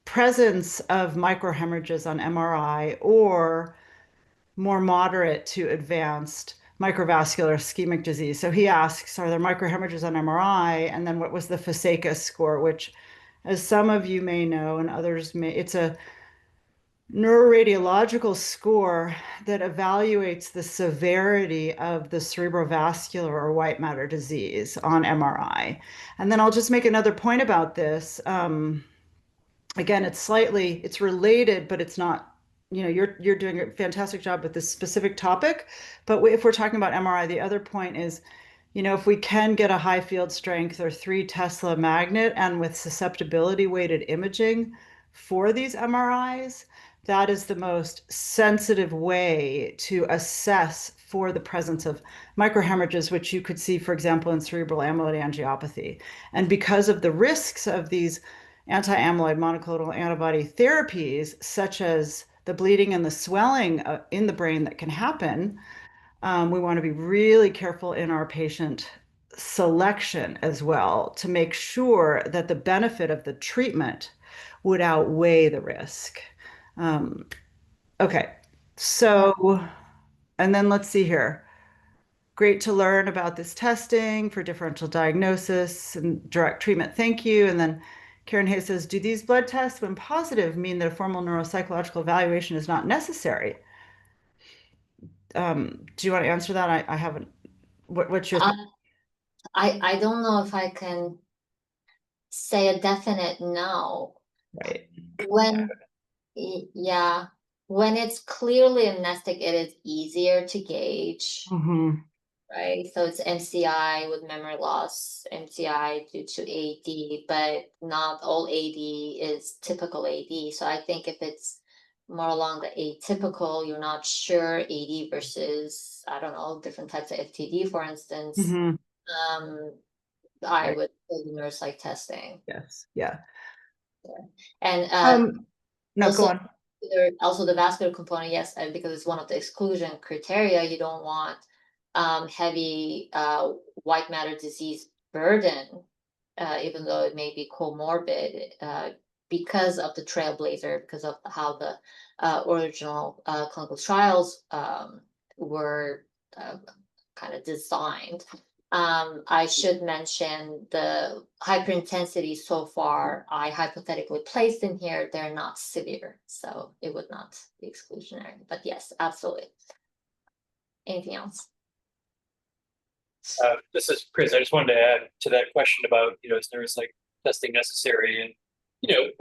presence of microhemorrhages on MRI or more moderate to advanced microvascular ischemic disease. So he asks, are there microhemorrhages on MRI? And then what was the FACECA score, which, as some of you may know and others may, it's a neuroradiological score that evaluates the severity of the cerebrovascular or white matter disease on MRI. And then I'll just make another point about this. Again, it's related, but it's not, you know, you're doing a fantastic job with this specific topic. But if we're talking about MRI, the other point is, you know, if we can get a high field strength or 3 Tesla magnet and with susceptibility weighted imaging for these MRIs, that is the most sensitive way to assess for the presence of microhemorrhages, which you could see, for example, in cerebral amyloid angiopathy. And because of the risks of these anti-amyloid monoclonal antibody therapies, such as the bleeding and the swelling in the brain that can happen, we want to be really careful in our patient selection as well to make sure that the benefit of the treatment would outweigh the risk. Okay, so, and then let's see here. Great to learn about this testing for differential diagnosis and direct treatment. Thank you. And then Karen Hayes says, do these blood tests, when positive, mean that a formal neuropsychological evaluation is not necessary? Do you want to answer that? I haven't. What's your I don't know if I can say a definite no. right? When, yeah, when it's clearly amnestic, it is easier to gauge, right? So it's MCI with memory loss, MCI due to AD, but not all AD is typical AD. So I think if it's more along the atypical, you're not sure AD versus, I don't know, different types of FTD, for instance, I would do neuropsych testing. Yes. Yeah. And no, also, go on. also the vascular component, yes, because it's one of the exclusion criteria. You don't want heavy white matter disease burden, even though it may be comorbid, because of the trailblazer, because of how the original clinical trials were kind of designed. I should mention the hyperintensity so far I hypothetically placed in here, they're not severe, so it would not be exclusionary. But yes, absolutely. Anything else? This is Chris. I just wanted to add to that question about, is neuropsych testing necessary? And,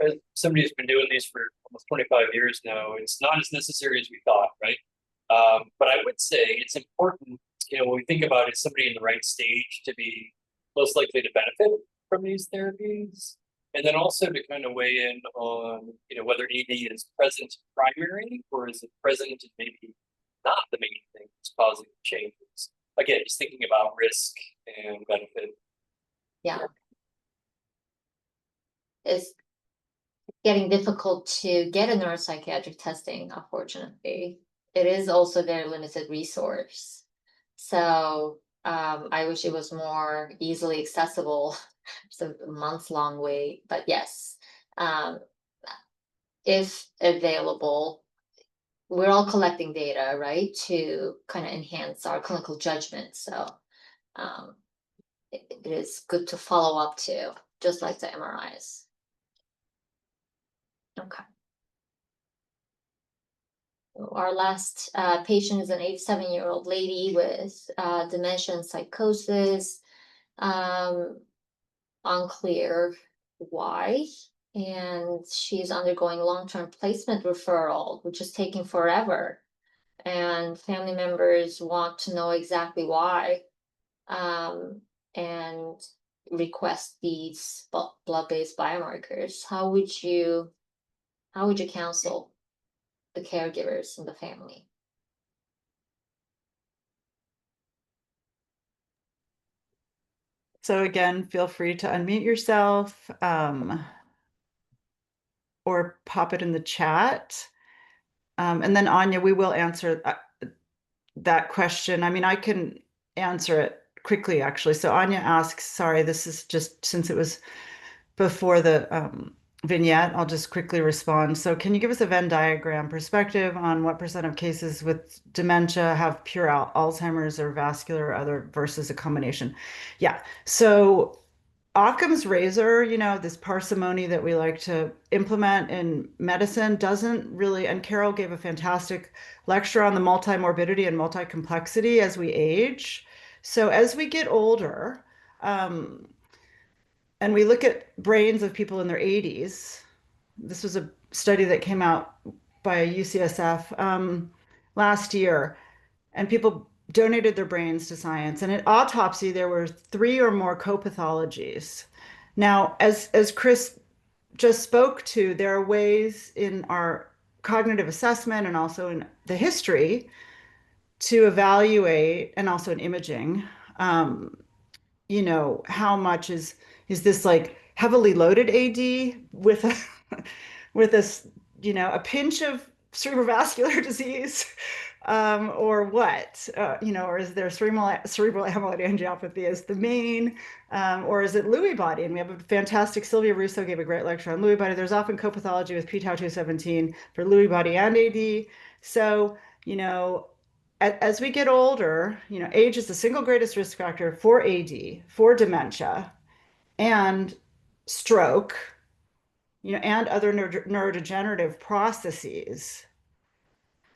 as somebody who's been doing these for almost 25 years now, it's not as necessary as we thought, right? But I would say it's important, when we think about it, somebody in the right stage to be most likely to benefit from these therapies. And then also to kind of weigh in on, whether AD is present primary or is it present and maybe not the main thing that's causing the changes. Again, just thinking about risk and benefit. Yeah. It's getting difficult to get a neuropsychiatric testing, unfortunately. It is also a very limited resource. So I wish it was more easily accessible. It's a months-long wait, but yes, if available, we're all collecting data, right, to kind of enhance our clinical judgment. So it is good to follow up to, just like the MRIs. Okay. Our last patient is an 87-year-old lady with dementia and psychosis. Unclear why. And she's undergoing long-term placement referral, which is taking forever. And family members want to know exactly why, and request these blood-based biomarkers. How would you counsel the caregivers and the family? So again, feel free to unmute yourself or pop it in the chat. And then Anya, we will answer that question. I mean, I can answer it quickly, actually. So Anya asks, sorry, this is just since it was before the vignette, I'll just quickly respond. So can you give us a Venn diagram perspective on what % of cases with dementia have pure Alzheimer's or vascular or other versus a combination? Yeah, so Occam's razor, this parsimony that we like to implement in medicine doesn't really, and Carol gave a fantastic lecture on the multimorbidity and multi-complexity as we age. So as we get older, and we look at brains of people in their 80s, this was a study that came out by UCSF last year, and people donated their brains to science. And at autopsy, there were 3 or more co-pathologies. Now, as Chris just spoke to, there are ways in our cognitive assessment and also in the history to evaluate, and also in imaging, how much is this like heavily loaded AD with a with a pinch of cerebrovascular disease, or what? Or is there cerebral amyloid angiopathy as the main, or is it Lewy body? And we have a fantastic, Sylvia Russo gave a great lecture on Lewy body. There's often co-pathology with p-tau217 for Lewy body and AD. So, as we get older, age is the single greatest risk factor for AD, for dementia, and stroke, and other neurodegenerative processes,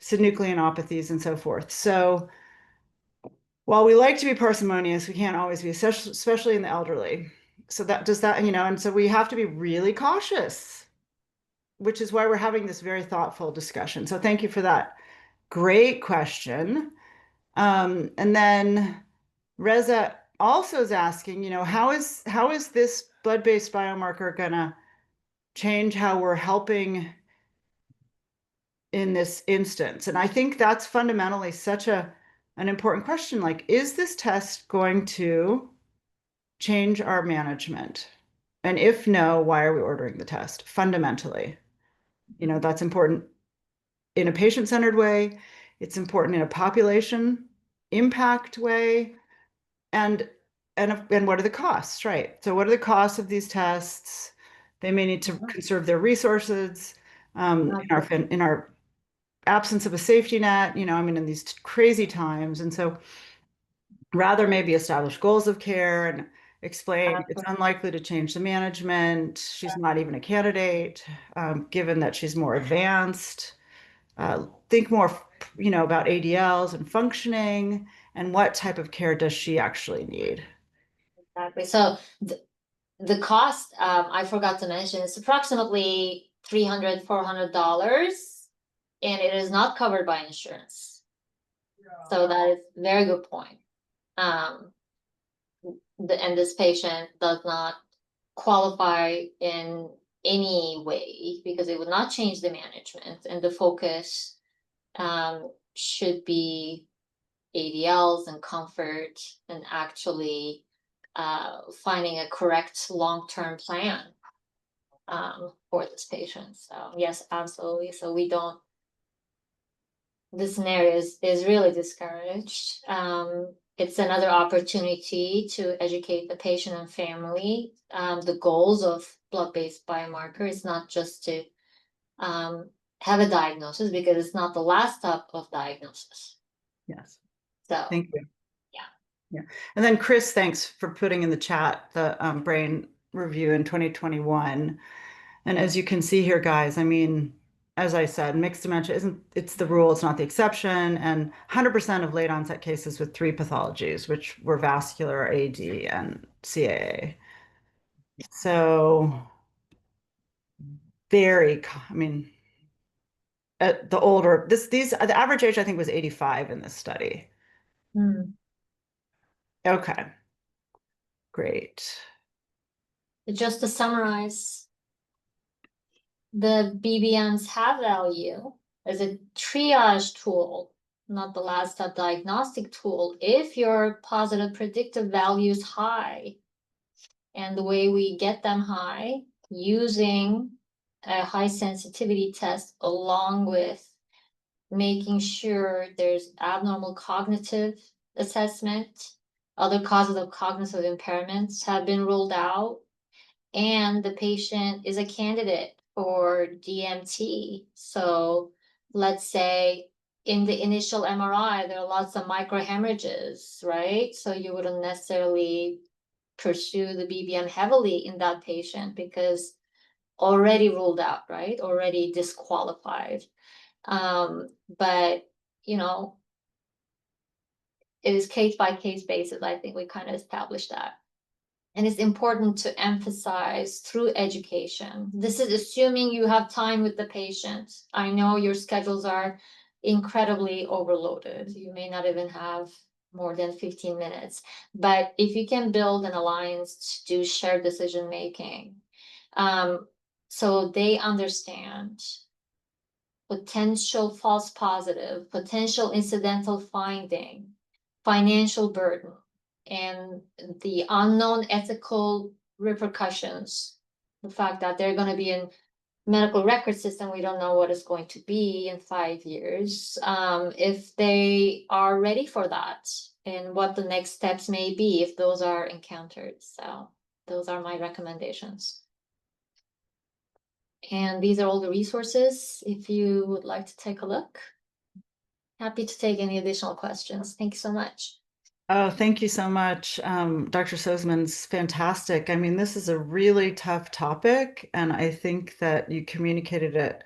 synucleinopathies and so forth. So while we like to be parsimonious, we can't always be, especially in the elderly. So and so we have to be really cautious, which is why we're having this very thoughtful discussion. So thank you for that. Great question. And then Reza also is asking, how is this blood-based biomarker gonna change how we're helping in this instance? And I think that's fundamentally such an important question. Like, is this test going to change our management? And if no, why are we ordering the test? Fundamentally, that's important in a patient-centered way. It's important in a population impact way. And what are the costs, right? So what are the costs of these tests? They may need to conserve their resources in our absence of a safety net, in these crazy times. And so rather maybe establish goals of care and explain it's unlikely to change the management. She's not even a candidate, given that she's more advanced. Think more, about ADLs and functioning, and what type of care does she actually need? Exactly. So the cost, I forgot to mention, it's approximately $300-400, and it is not covered by insurance. So that is a very good point. And this patient does not qualify in any way because it would not change the management, and the focus should be ADLs and comfort, and actually finding a correct long-term plan for this patient. So yes, absolutely. So this scenario is really discouraged. It's another opportunity to educate the patient and family. The goals of blood-based biomarker is not just to have a diagnosis, because it's not the last step of diagnosis. Yes. So Thank you. Yeah. Yeah. And then Chris, thanks for putting in the chat the brain review in 2021. And as you can see here, guys, as I said, mixed dementia it's the rule, it's not the exception. And 100% of late onset cases with 3 pathologies, which were vascular, AD, and CAA. So the average age I think was 85 in this study. Okay, great. Just to summarize, the BBMs have value as a triage tool, not the last step diagnostic tool, if your positive predictive value is high. And the way we get them high, using a high sensitivity test along with making sure there's abnormal cognitive assessment, other causes of cognitive impairments have been ruled out, and the patient is a candidate for DMT. So let's say in the initial MRI, there are lots of microhemorrhages, right? So you wouldn't necessarily pursue the BBM heavily in that patient because already ruled out, right? Already disqualified. But it is case by case basis. I think we kind of established that. And it's important to emphasize through education. This is assuming you have time with the patient. I know your schedules are incredibly overloaded. You may not even have more than 15 minutes. But if you can build an alliance to do shared decision making, so they understand potential false positive, potential incidental finding, financial burden, and the unknown ethical repercussions, the fact that they're going to be in medical record system, we don't know what it's going to be in 5 years. If they are ready for that and what the next steps may be if those are encountered. So those are my recommendations. And these are all the resources if you would like to take a look. Happy to take any additional questions. Thank you so much. Oh, thank you so much. Dr. Sozmen's fantastic. I mean, this is a really tough topic, and I think that you communicated it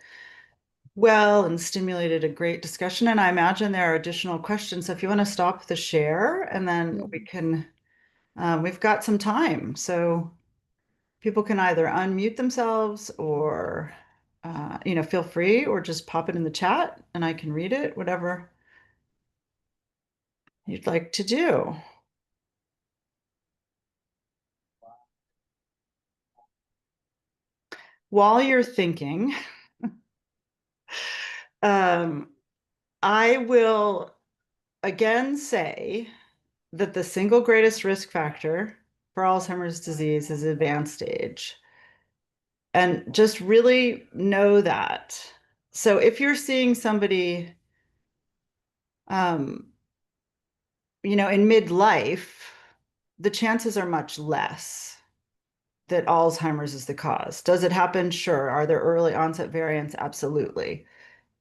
well and stimulated a great discussion. And I imagine there are additional questions. So if you want to stop the share, and then we can, we've got some time. So people can either unmute themselves or, feel free, or just pop it in the chat and I can read it, whatever you'd like to do. While you're thinking, I will again say that the single greatest risk factor for Alzheimer's disease is advanced age. And just really know that. So if you're seeing somebody, in midlife, the chances are much less that Alzheimer's is the cause. Does it happen? Sure. Are there early onset variants? Absolutely.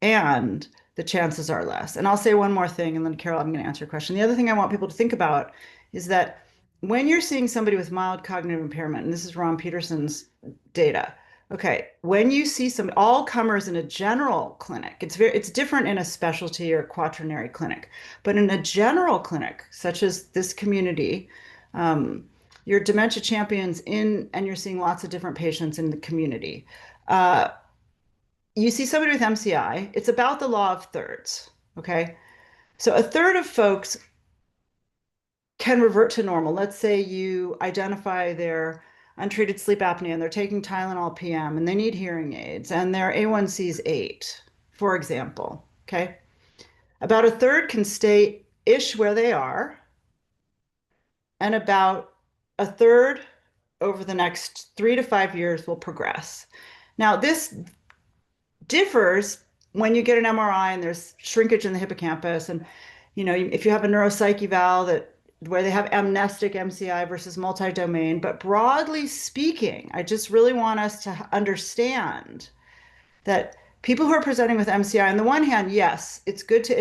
And the chances are less. And I'll say one more thing, and then Carol, I'm going to answer your question. The other thing I want people to think about is that when you're seeing somebody with mild cognitive impairment, and this is Ron Peterson's data, okay, when you see all comers in a general clinic, it's different in a specialty or quaternary clinic, but in a general clinic, such as this community, your dementia champions and you're seeing lots of different patients in the community. You see somebody with MCI, it's about the law of thirds, okay? So a third of folks can revert to normal. Let's say you identify their untreated sleep apnea and they're taking Tylenol PM and they need hearing aids and their A1C is 8, for example, okay? About a third can stay-ish where they are, and about a third over the next 3 to 5 years will progress. Now, this differs when you get an MRI and there's shrinkage in the hippocampus, and if you have a neuropsych eval where they have amnestic MCI versus multi-domain. But broadly speaking, I just really want us to understand that people who are presenting with MCI, on the one hand, yes, it's good to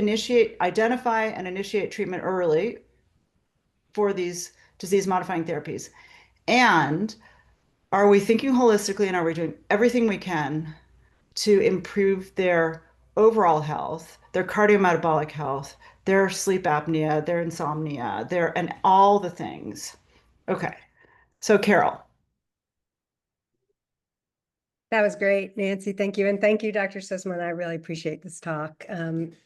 identify and initiate treatment early for these disease-modifying therapies. And are we thinking holistically, and are we doing everything we can to improve their overall health, their cardiometabolic health, their sleep apnea, their insomnia, and all the things? Okay. So Carol. That was great, Nancy. Thank you. And thank you, Dr. Sozmen. I really appreciate this talk. In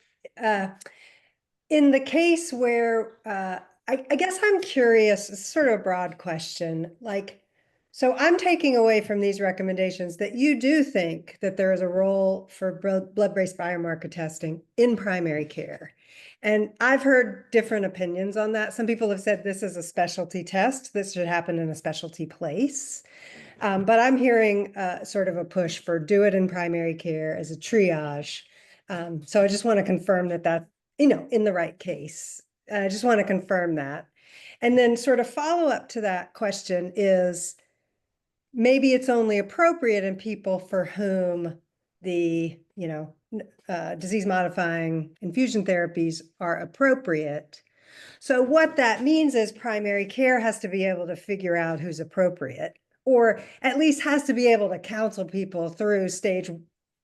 the case where, I guess I'm curious, it's sort of a broad question, so I'm taking away from these recommendations that you do think that there is a role for blood-based biomarker testing in primary care. And I've heard different opinions on that. Some people have said this is a specialty test. This should happen in a specialty place. But I'm hearing sort of a push for do it in primary care as a triage. So I just want to confirm that in the right case. I just want to confirm that. And then sort of follow up to that question is, maybe it's only appropriate in people for whom the, disease-modifying infusion therapies are appropriate. So what that means is primary care has to be able to figure out who's appropriate, or at least has to be able to counsel people through stage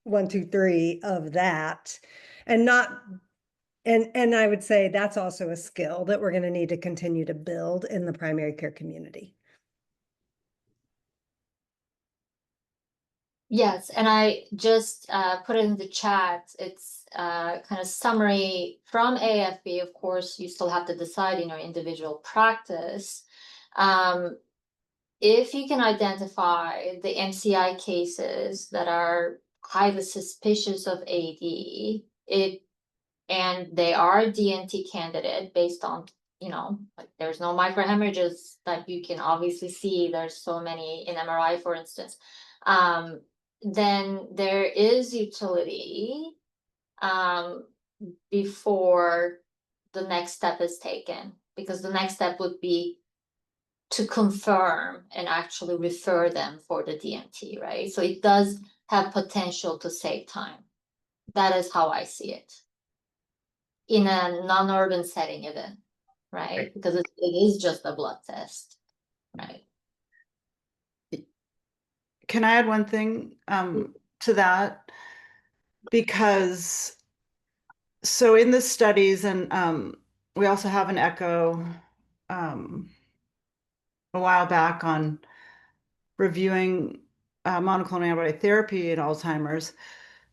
1, 2, 3 of that, and I would say that's also a skill that we're going to need to continue to build in the primary care community. Yes, and I just put it in the chat. It's kind of summary from AFB. Of course, you still have to decide in your individual practice. If you can identify the MCI cases that are highly suspicious of AD, and they are a DNT candidate based on, there's no microhemorrhages that you can obviously see. There's so many in MRI, for instance. then there is utility before the next step is taken, because the next step would be to confirm and actually refer them for the DMT, right? So it does have potential to save time. That is how I see it. In a non-urban setting even, right? Because it is just a blood test, right? Can I add one thing to that? Because so in the studies, and we also have an echo a while back on reviewing monoclonal antibody therapy in Alzheimer's.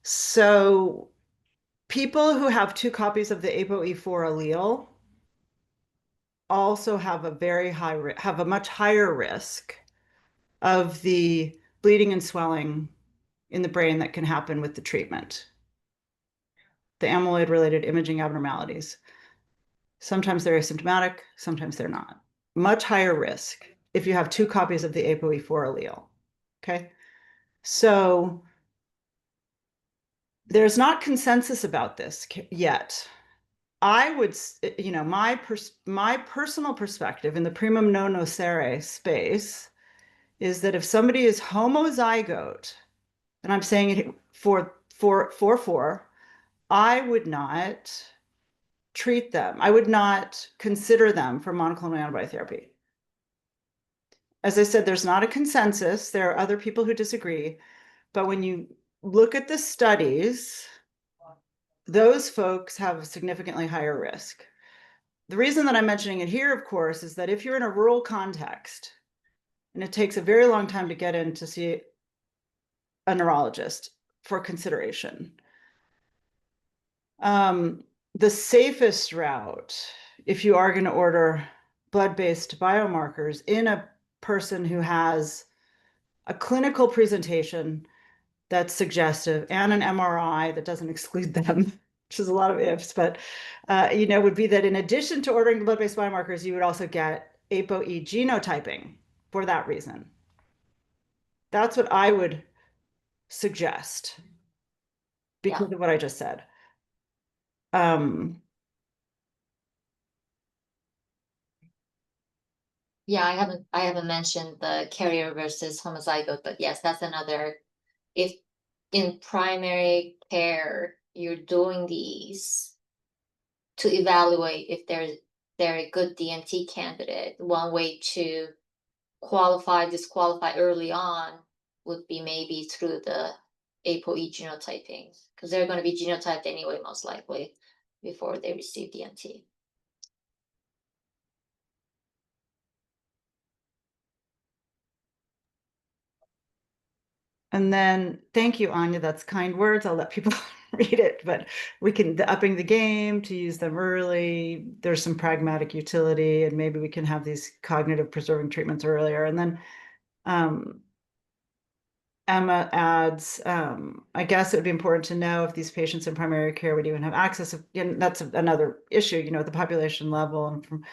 So people who have 2 copies of the ApoE4 allele also have a much higher risk of the bleeding and swelling in the brain that can happen with the treatment. The amyloid-related imaging abnormalities. Sometimes they're asymptomatic, sometimes they're not. Much higher risk if you have 2 copies of the ApoE4 allele. Okay, so there's not consensus about this yet. I would, my personal perspective in the primum non nocere space is that if somebody is homozygote, and I'm saying it for, I would not treat them. I would not consider them for monoclonal antibody therapy. As I said, there's not a consensus. There are other people who disagree. But when you look at the studies, those folks have a significantly higher risk. The reason that I'm mentioning it here, of course, is that if you're in a rural context, and it takes a very long time to get in to see a neurologist for consideration, the safest route, if you are going to order blood-based biomarkers in a person who has a clinical presentation that's suggestive and an MRI that doesn't exclude them, which is a lot of ifs, but would be that in addition to ordering blood-based biomarkers, you would also get ApoE genotyping for that reason. That's what I would suggest because of what I just said. Yeah, I haven't mentioned the carrier versus homozygote, but yes, that's another. If in primary care you're doing these to evaluate if they're a good DMT candidate, one way to disqualify early on would be maybe through the ApoE genotyping, because they're going to be genotyped anyway, most likely, before they receive DMT. And then, thank you, Anya. That's kind words. I'll let people read it, but upping the game to use them early. There's some pragmatic utility, and maybe we can have these cognitive preserving treatments earlier. And then Emma adds, I guess it would be important to know if these patients in primary care would even have access. And that's another issue, at the population level and from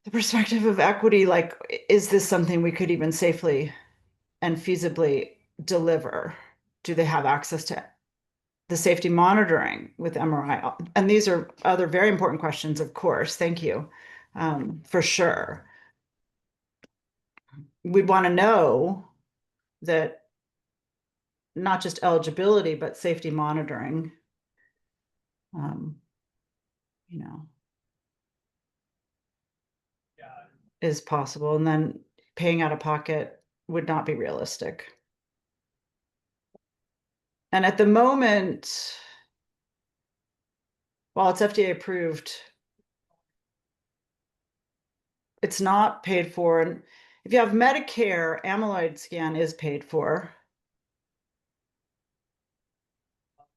the perspective of equity, like, is this something we could even safely and feasibly deliver? Do they have access to the safety monitoring with MRI? And these are other very important questions, of course. Thank you, for sure. We'd want to know that not just eligibility, but safety monitoring, is possible. And then paying out of pocket would not be realistic. And at the moment, while it's FDA approved, it's not paid for. And if you have Medicare, amyloid scan is paid for.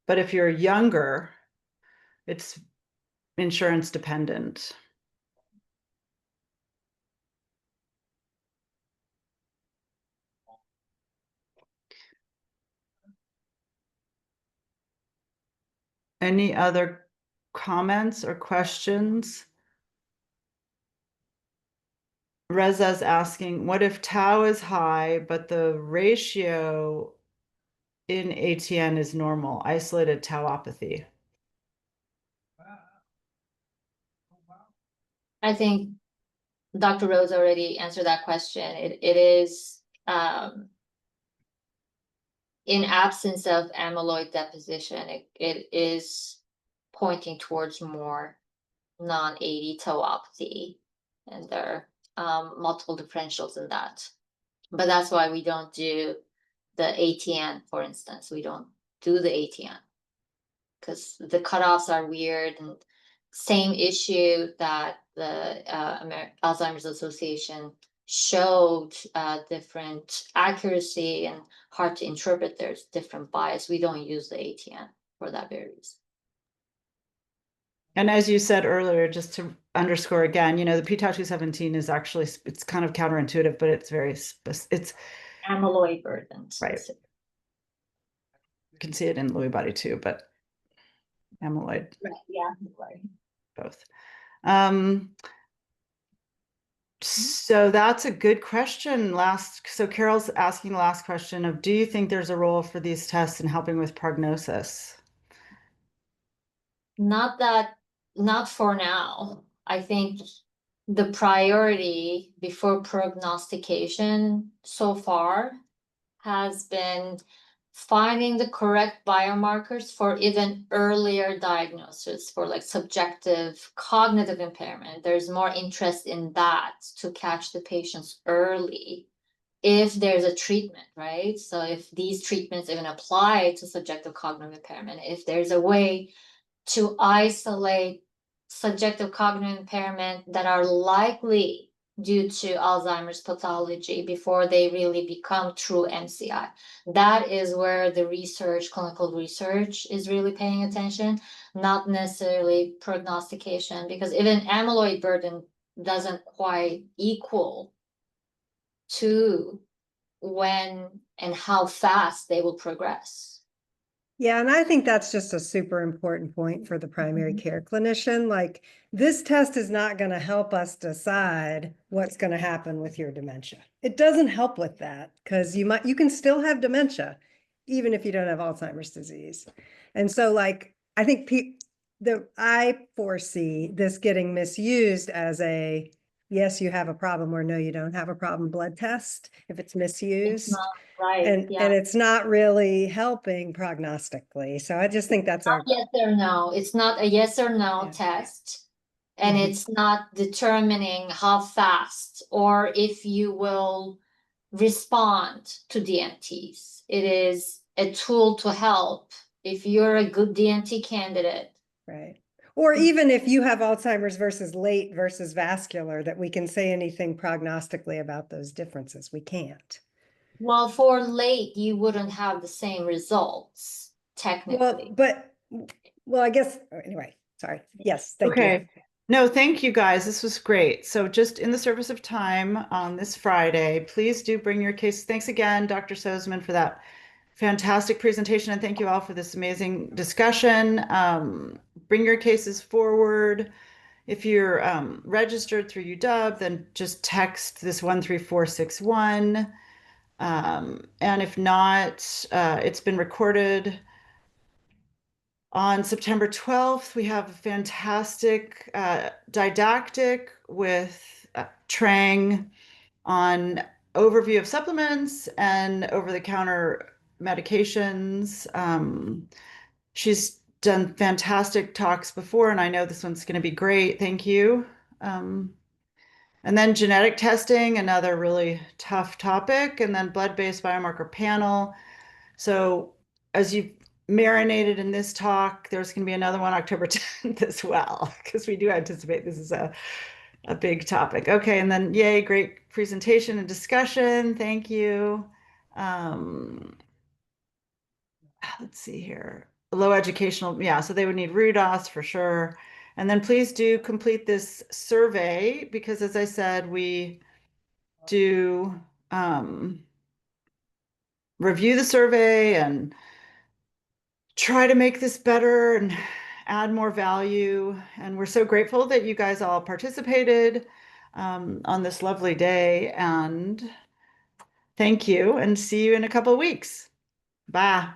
But if you're younger, it's insurance dependent. Any other comments or questions? Reza's asking, what if tau is high, but the ratio in ATN is normal, isolated tauopathy? I think Dr. Rose already answered that question. It is in absence of amyloid deposition, it is pointing towards more non-AD tauopathy, and there are multiple differentials in that. But that's why we don't do the ATN, for instance. We don't do the ATN because the cutoffs are weird, and same issue that the Alzheimer's Association showed different accuracy and hard to interpret. There's different bias. We don't use the ATN for that very reason. And as you said earlier, just to underscore again, you know, the p-tau217 is actually, it's kind of counterintuitive, but it's very, it's Amyloid burden. right. You can see it in Lewy body too, but amyloid. Right, yeah, right. Both. So that's a good question. So Carol's asking the last question of, do you think there's a role for these tests in helping with prognosis? Not for now. I think the priority before prognostication so far has been finding the correct biomarkers for even earlier diagnosis for like subjective cognitive impairment. There's more interest in that to catch the patients early if there's a treatment, right? So if these treatments even apply to subjective cognitive impairment, if there's a way to isolate subjective cognitive impairment that are likely due to Alzheimer's pathology before they really become true MCI. That is where the research, clinical research is really paying attention, not necessarily prognostication, because even amyloid burden doesn't quite equal to when and how fast they will progress. Yeah, and I think that's just a super important point for the primary care clinician. Like, this test is not going to help us decide what's going to happen with your dementia. It doesn't help with that because you can still have dementia even if you don't have Alzheimer's disease. And so, like, I think I foresee this getting misused as a yes, you have a problem, or no, you don't have a problem blood test if it's misused. It's not right. And it's not really helping prognostically. So I just think that's not yes or no. It's not a yes or no test. And it's not determining how fast or if you will respond to DMTs. It is a tool to help if you're a good DMT candidate. Right. Or even if you have Alzheimer's versus late versus vascular, that we can say anything prognostically about those differences. We can't. Well, for late, you wouldn't have the same results, technically. Well, I guess, anyway, sorry. Yes, thank you. No, thank you guys. This was great. So just in the service of time on this Friday, please do bring your case. Thanks again, Dr. Sozmen, for that fantastic presentation. And thank you all for this amazing discussion. Bring your cases forward. If you're registered through UW, then just text this 13461. And if not, it's been recorded. On September 12th, we have a fantastic didactic with Trang on overview of supplements and over-the-counter medications. She's done fantastic talks before, and I know this one's going to be great. Thank you. And then genetic testing, another really tough topic, and then blood-based biomarker panel. So as you've marinated in this talk, there's going to be another one October 10th as well, because we do anticipate this is a big topic. Okay, and then yay, great presentation and discussion. Thank you. Let's see here. Low educational, yeah, so they would need RUDOS for sure. And then please do complete this survey, because as I said, we do review the survey and try to make this better and add more value. And we're so grateful that you guys all participated on this lovely day. And thank you, and see you in a couple of weeks. Bye.